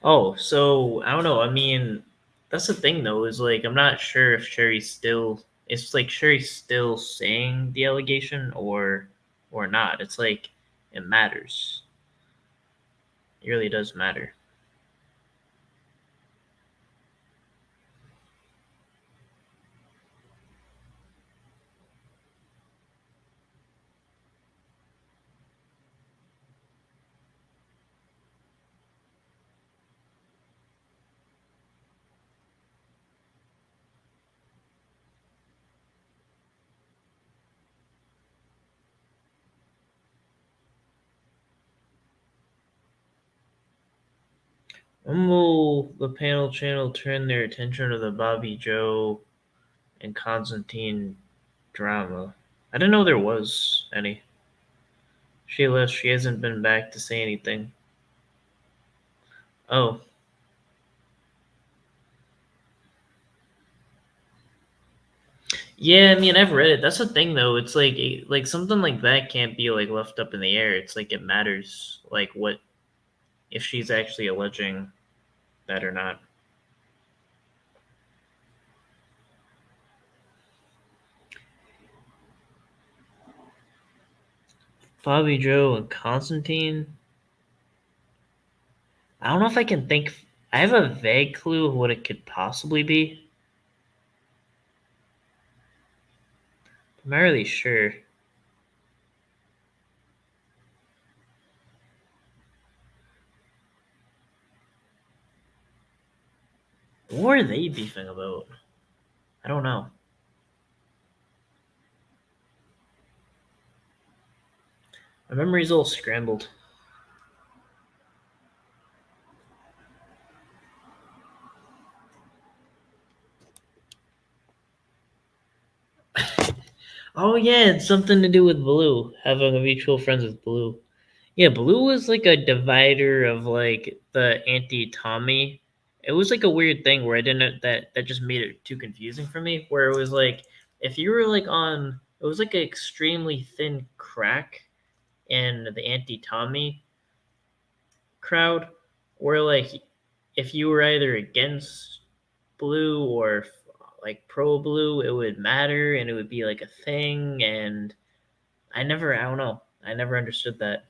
Oh, so I don't know. I mean, that's the thing though, is like I'm not sure if Sherry's still it's like Sherry's still saying the allegation or not. It's like it matters. It really does matter. When will the panel channel turn their attention to the Bobby Joe and Constantine drama? I didn't know there was any. She left. She hasn't been back to say anything. Oh, yeah. I mean, I've read it. That's the thing, though. It's like something like that can't be like left up in the air. It's like it matters, like what if she's actually alleging that or not. Bobby Joe and Constantine. I don't know if I can think. I have a vague clue of what it could possibly be. I'm not really sure. What are they beefing about? I don't know. My memory's a little scrambled. Oh yeah, it's something to do with Blue. Having a mutual friends with Blue. Yeah, Blue was like a divider of like the anti Tommy. It was like a weird thing where I didn't that just made it too confusing for me. Where it was like if you were like on, it was like an extremely thin crack in the anti Tommy crowd, where like if you were either against Blue or like pro Blue, it would matter and it would be like a thing. And I don't know, I never understood that.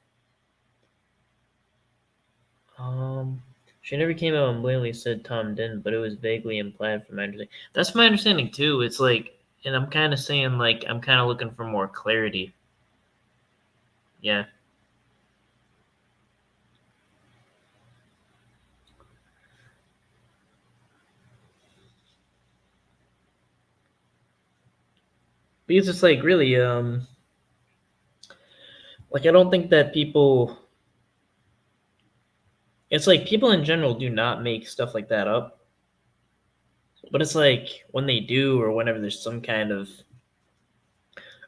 Um, she never came out and blatantly said Tom didn't, but it was vaguely implied from my understanding. That's my understanding too. It's like, and I'm kind of saying like I'm kind of looking for more clarity. Yeah, because it's like really, like I don't think that people. It's like people in general do not make stuff like that up, but it's like when they do, or whenever there's some kind of,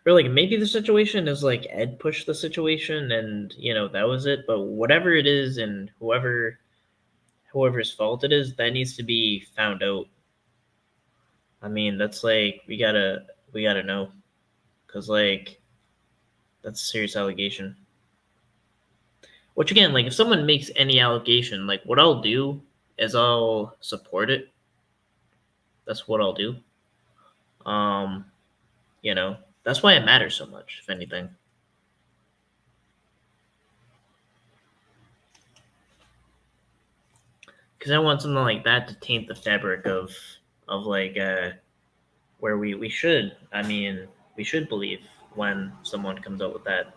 or like maybe the situation is like Ed pushed the situation, and that was it. But whatever it is, and whoever's fault it is, that needs to be found out. I mean, that's like we gotta know because like that's a serious allegation. Which again, like if someone makes any allegation, like what I'll do is I'll support it. That's what I'll do. Um, that's why it matters so much. If anything, because I want something like that to taint the fabric of like where we should. I mean, we should believe when someone comes out with that.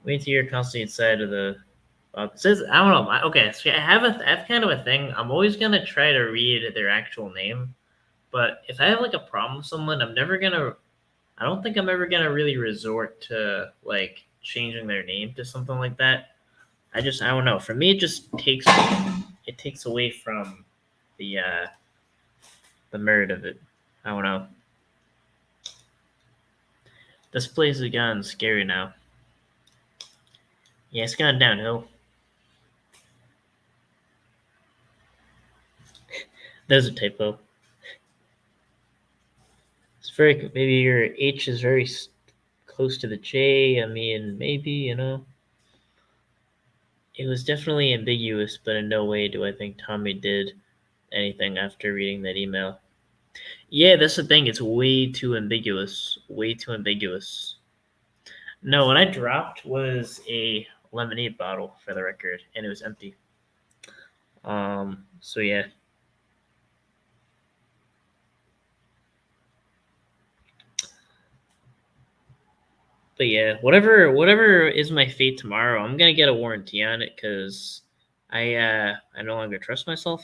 Wait till you're constantly inside of the. It says I don't know. Okay, so I have kind of a thing. I'm always gonna try to read their actual name, but if I have like a problem with someone, I'm never gonna. I don't think I'm ever gonna really resort to like changing their name to something like that. I don't know. For me, it takes away from the uh, the merit of it. I don't know. This place has gotten scary now. Yeah, it's gone downhill. There's a typo. It's very maybe your H is very close to the J. I mean, maybe it was definitely ambiguous, but in no way do I think Tommy did anything after reading that email. Yeah, that's the thing. It's way too ambiguous. Way too ambiguous. No, what I dropped was a lemonade bottle for the record, and it was empty. So yeah. But yeah, whatever is my fate tomorrow, I'm gonna get a warranty on it because I no longer trust myself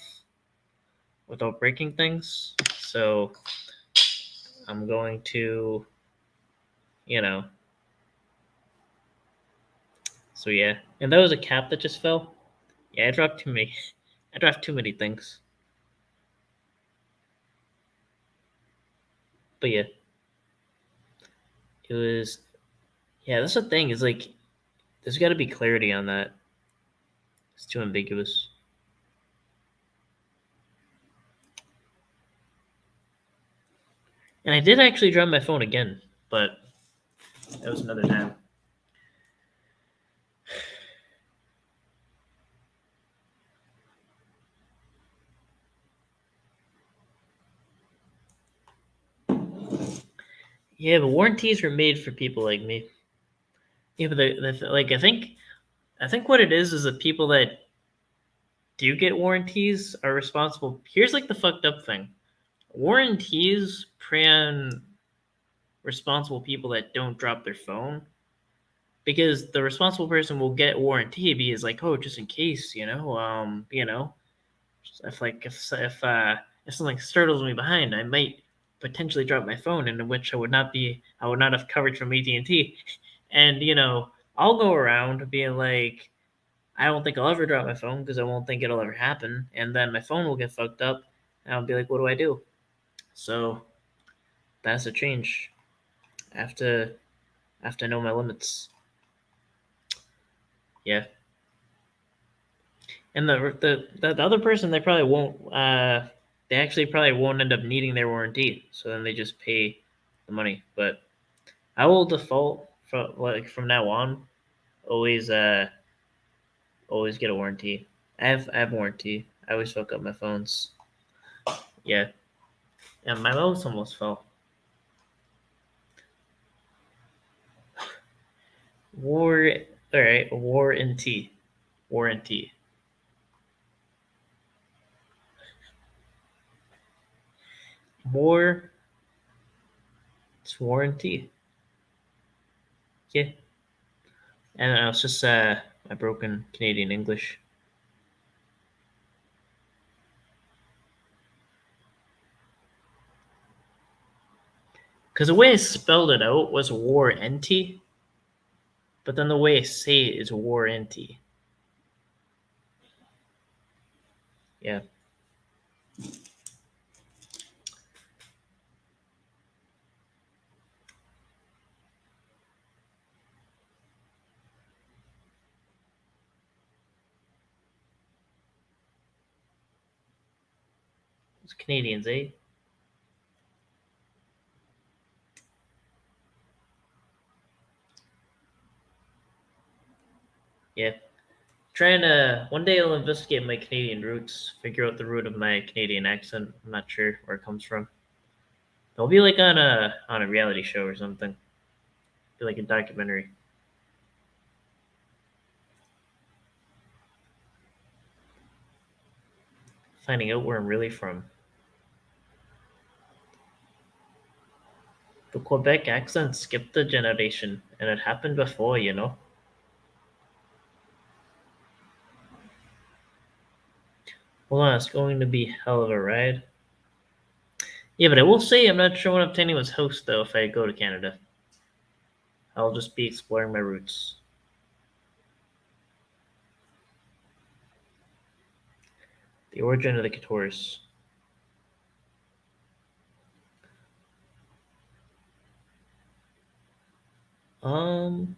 without breaking things. So I'm going to, you know. So yeah, and that was a cap that just fell. Yeah, I dropped too many. I dropped too many things. But yeah, it was. Yeah, that's the thing. Is like there's got to be clarity on that. It's too ambiguous. And I did actually drop my phone again, but that was another time. Yeah, but warranties were made for people like me. Yeah, but like I think what it is the people that do get warranties are responsible. Here's like the fucked up thing: warranties prey on responsible people that don't drop their phone because the responsible person will get warranty because like, oh, just in case, if like if something startles me behind, I might potentially drop my phone, in which I would not have coverage from AT&T, and I'll go around being like, I don't think I'll ever drop my phone because I won't think it'll ever happen, and then my phone will get fucked up, and I'll be like, what do I do? So that's a change. I have to know my limits. Yeah. And the other person, they probably won't. They actually probably won't end up needing their warranty, so then they just pay the money. But I will default from now on. Always always get a warranty. I have warranty. I always fuck up my phones. Yeah, and my mouse almost fell. War. All right, warranty. Warranty. War. It's warranty. Yeah. And it's just my broken Canadian English. Because the way I spelled it out was warranty, but then the way I say it is warranty. Yeah. It's Canadians, eh? Yeah. Trying to one day I'll investigate my Canadian roots, figure out the root of my Canadian accent. I'm not sure where it comes from. It'll be like on a reality show or something. Be like a documentary. Finding out where I'm really from. The Quebec accent skipped a generation, and it happened before, you know. Hold on, it's going to be hell of a ride. Yeah, but I will say I'm not showing up to anyone's house though if I go to Canada. I'll just be exploring my roots. The origin of the Couture. Um,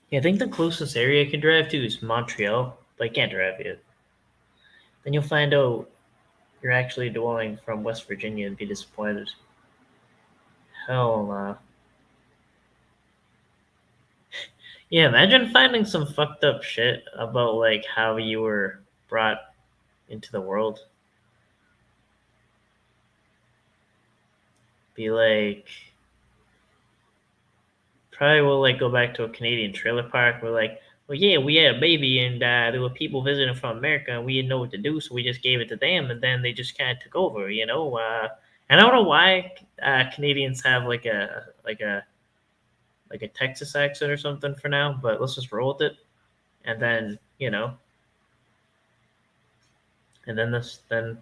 yeah, I think the closest area I can drive to is Montreal, but I can't drive yet. Then you'll find out you're actually dwelling from West Virginia and be disappointed. Hell no. Yeah, imagine finding some fucked up shit about like how you were brought into the world. Be like, probably will like go back to a Canadian trailer park. We're like, well, yeah, we had a baby, and there were people visiting from America, and we didn't know what to do, so we just gave it to them, and then they just kind of took over, you know. And I don't know why Canadians have like a Texas accent or something for now, but let's just roll with it. And then and then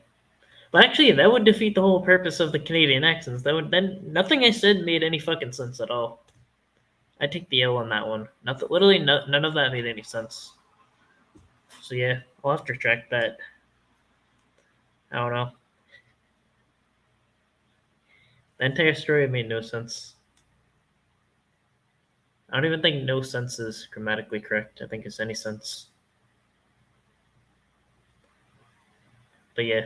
but actually, that would defeat the whole purpose of the Canadian accents. That would then nothing I said made any fucking sense at all. I take the L on that one. Nothing, literally, none of that made any sense. So yeah, I'll have to retract that. I don't know. The entire story made no sense. I don't even think no sense is grammatically correct. I think it's any sense. But yeah.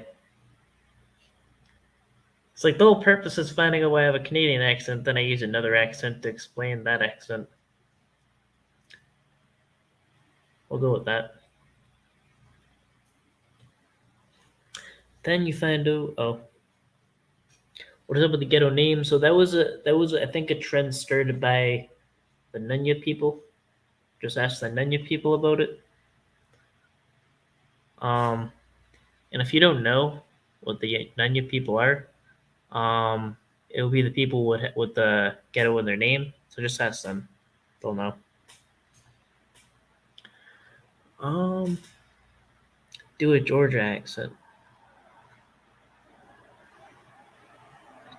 It's like the whole purpose is finding out why I have a Canadian accent, then I use another accent to explain that accent. We'll go with that. Then you find out, oh, what is up with the ghetto name? So that was I think a trend started by the Nunya people. Just ask the Nunya people about it. Um, and if you don't know what the Nunya people are, it will be the people with the ghetto in their name. So just ask them; they'll know. Um, do a Georgia accent.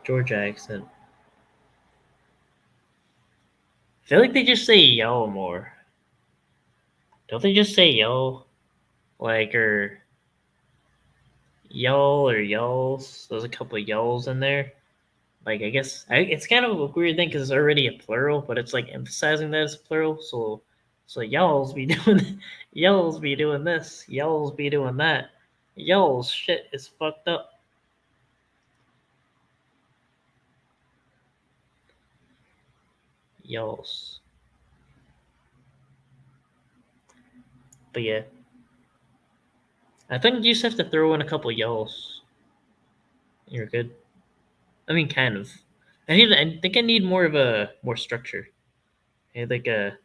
Georgia accent. I feel like they just say yo more. Don't they just say yo? Like or y'all or y'alls. There's a couple of y'alls in there. Like I guess it's kind of a weird thing because it's already a plural, but it's like emphasizing that it's plural. So y'alls be doing y'alls be doing this, y'alls be doing that. Y'all's shit is fucked up. Y'alls. But yeah, I think you just have to throw in a couple y'alls. You're good. I mean, kind of. I think I need more structure. I had like a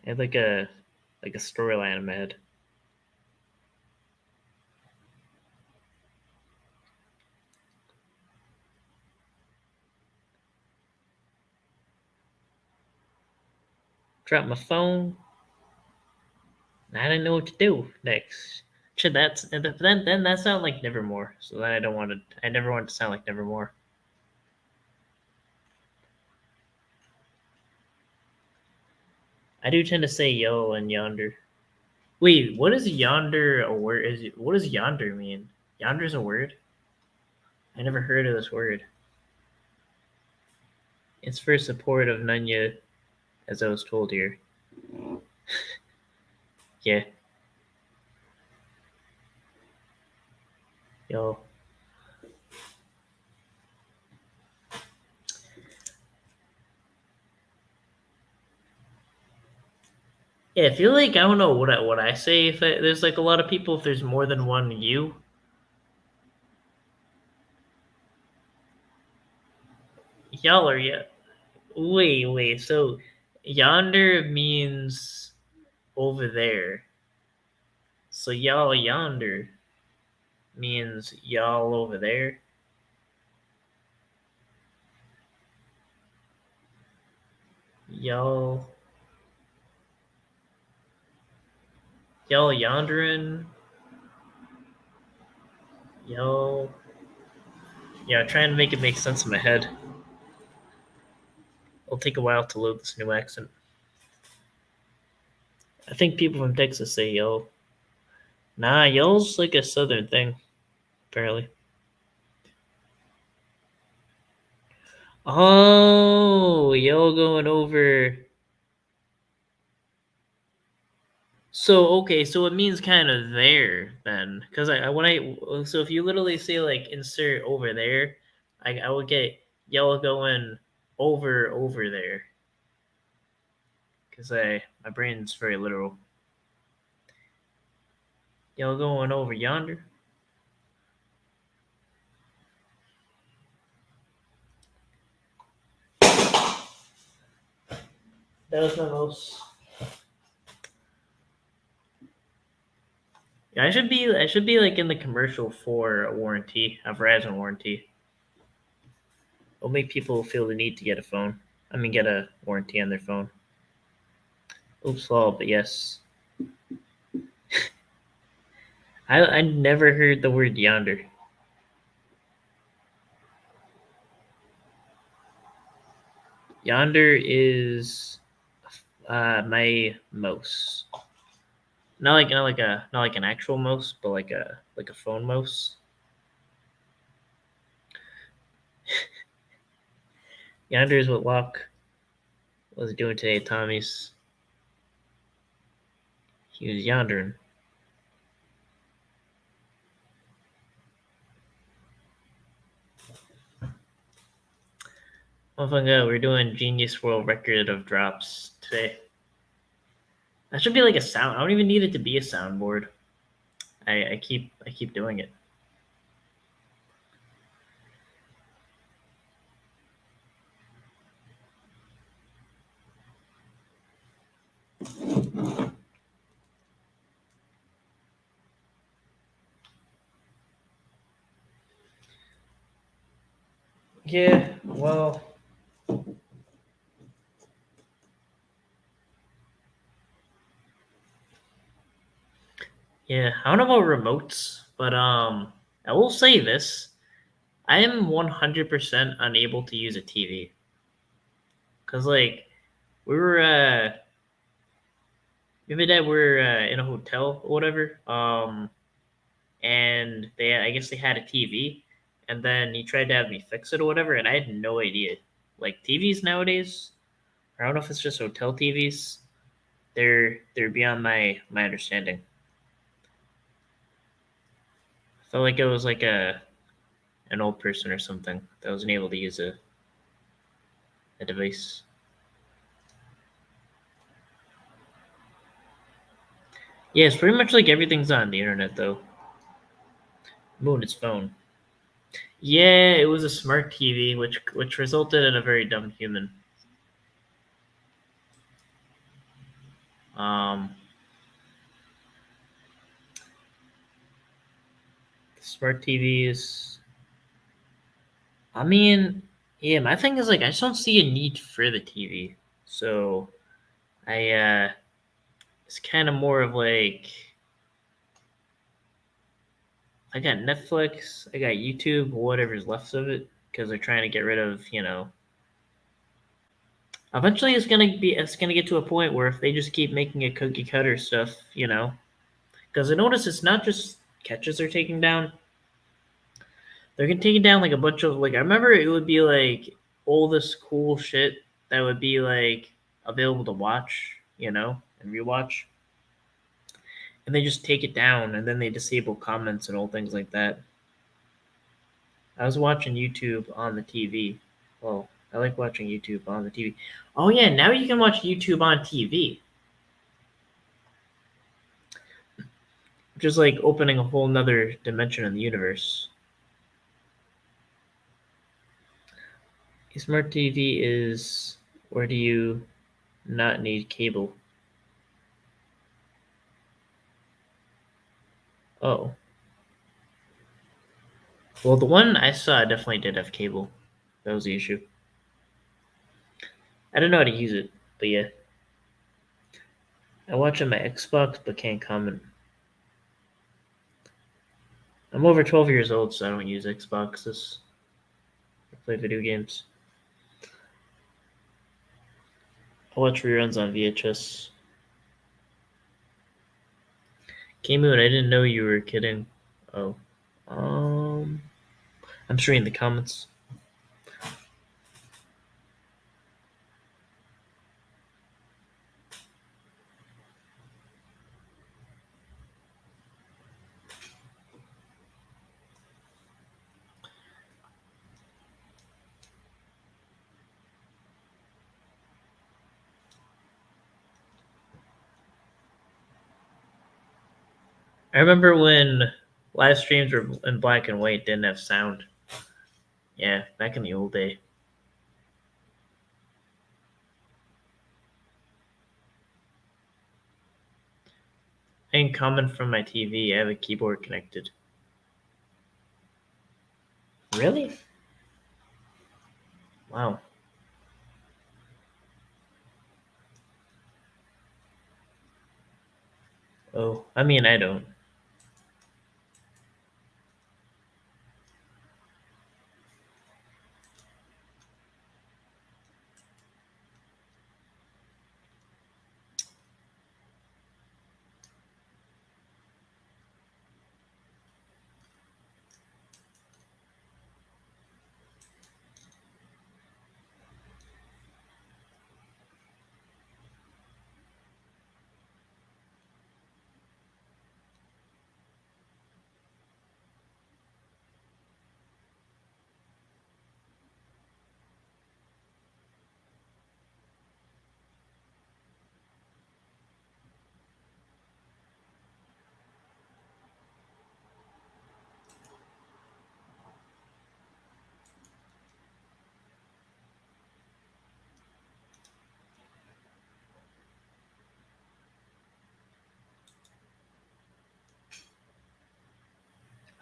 I had like a storyline in my head. Drop my phone. I didn't know what to do next. Should that's and then that sound like Nevermore. So then I don't want to. I never want to sound like Nevermore. I do tend to say yo and yonder. Wait, what is yonder a word? What does yonder mean? Yonder's a word. I never heard of this word. It's for support of Nunya, as I was told here. Yeah, yo. Yeah, I feel like I don't know what I say if there's like a lot of people. If there's more than one you, y'all are yeah. Wait. So yonder means over there. So y'all yonder means y'all over there. Y'all y'all yondering. Y'all yeah, trying to make it make sense in my head. It'll take a while to load this new accent. I think people from Texas say yo. Nah, y'all's like a southern thing, apparently. Oh, y'all going over. So okay, so it means kind of there then, because I when I so if you literally say like insert over there, I would get y'all going over there, because I my brain's very literal. Y'all going over yonder. That was my most. Yeah, I should be like in the commercial for a warranty, a Verizon warranty. It'll make people feel the need to get a phone. I mean, get a warranty on their phone. Oops, all, but yes. I never heard the word yonder. Yonder is my mouse. Not like an actual mouse, but like a phone mouse. Yonder is what Locke was doing today at Tommy's. He was yondering. Oh my god, we're doing Genius World Record of Drops today. That should be like a sound. I don't even need it to be a soundboard. I keep doing it. Yeah, well, yeah. I don't know about remotes, but I will say this: I am 100% unable to use a TV because like we were me and my dad were in a hotel or whatever, and I guess they had a TV, and then he tried to have me fix it or whatever, and I had no idea. Like TVs nowadays, I don't know if it's just hotel TVs. They're beyond my understanding. I felt like it was like a an old person or something that wasn't able to use a device. Yeah, it's pretty much like everything's on the internet though. Moon its phone. Yeah, it was a smart TV, which resulted in a very dumb human. Um, Smart TVs. I mean, yeah, my thing is like I just don't see a need for the TV. So it's kind of more of like I got Netflix, I got YouTube, whatever's left of it, because they're trying to get rid of, eventually it's gonna get to a point where if they just keep making a cookie cutter stuff, because I notice it's not just catches they're taking down. They're gonna take down like a bunch of like I remember it would be like all this cool shit that would be like available to watch, and rewatch. And they just take it down and then they disable comments and all things like that. I was watching YouTube on the TV. Well, I like watching YouTube on the TV. Oh yeah, now you can watch YouTube on TV, which is like opening a whole nother dimension in the universe. A smart TV is where do you not need cable? Oh, well, the one I saw definitely did have cable. That was the issue. I don't know how to use it, but yeah, I watch on my Xbox but can't comment. I'm over 12 years old, so I don't use Xboxes or play video games. I watch reruns on VHS. K-Moon, I didn't know you were kidding. Oh. Um, I'm sure in the comments. I remember when live streams were in black and white, didn't have sound. Yeah, back in the old day. I can comment from my TV. I have a keyboard connected. Really? Wow. Oh, I mean, I don't.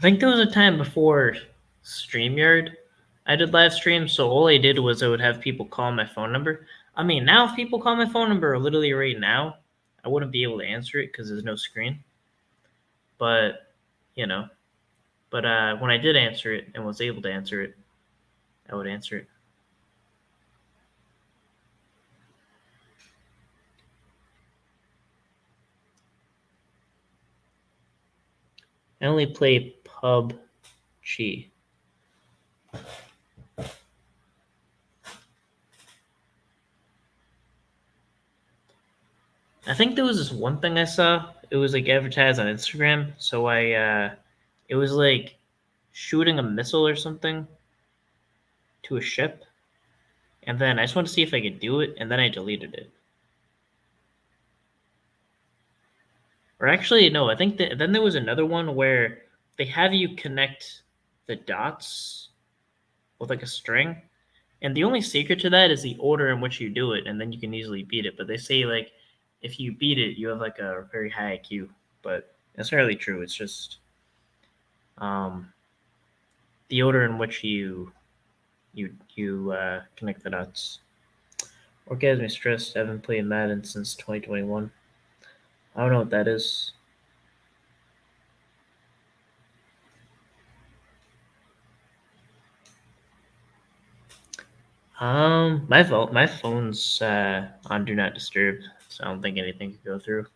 I think there was a time before StreamYard I did live streams, so all I did was I would have people call my phone number. I mean, now if people call my phone number literally right now, I wouldn't be able to answer it because there's no screen. But, you know, but when I did answer it and was able to answer it, I would answer it. I only play PUBG. I think there was this one thing I saw. It was like advertised on Instagram. So it was like shooting a missile or something to a ship. And then I just wanted to see if I could do it, and then I deleted it. Or actually, no, I think that then there was another one where they have you connect the dots with like a string. And the only secret to that is the order in which you do it, and then you can easily beat it. But they say like if you beat it, you have like a very high IQ. But that's not really true. It's just um, the order in which you connect the dots. What gets me stressed? I haven't played Madden since 2021. I don't know what that is. My phone's on Do Not Disturb, so I don't think anything could go through.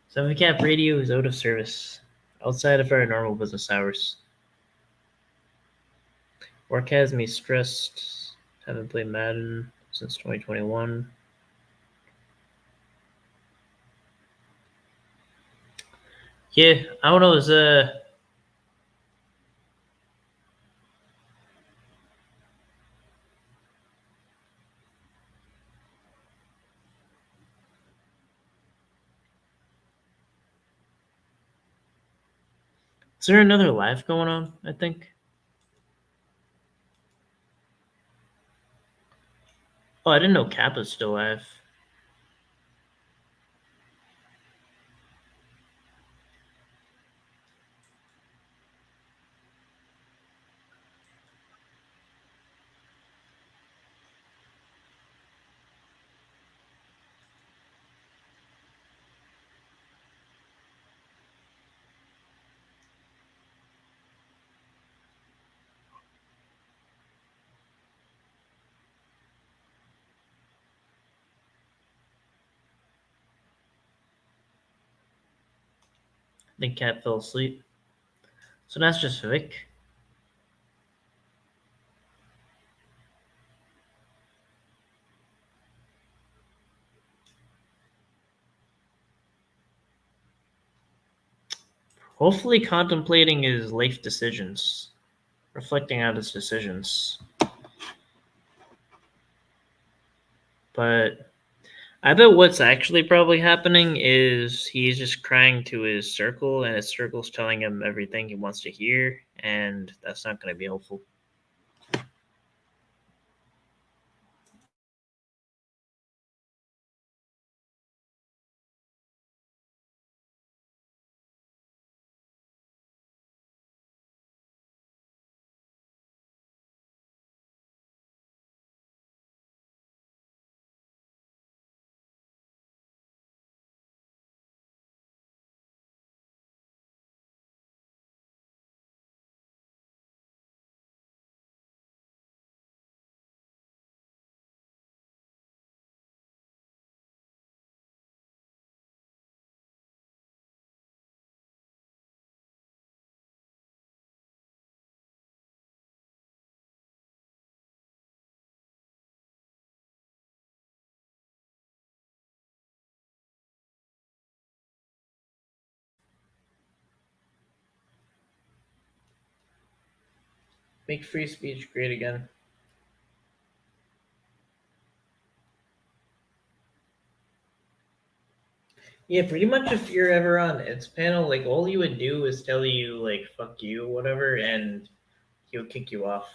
Seven Cap Radio is out of service outside of our normal business hours. Work has me stressed. Haven't played Madden since 2021. Yeah, I don't know. Is there another live going on? I think. Oh, I didn't know Kappa's still live. I think Cap fell asleep. So that's just Vic. Hopefully, contemplating his life decisions, reflecting on his decisions. But I bet what's actually probably happening is he's just crying to his circle, and his circle's telling him everything he wants to hear, and that's not going to be helpful. Make free speech great again. Yeah, pretty much if you're ever on its panel, like all you would do is tell you like fuck you or whatever, and he'll kick you off.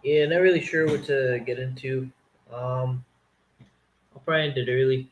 Yeah, not really sure what to get into. I'll probably end it early.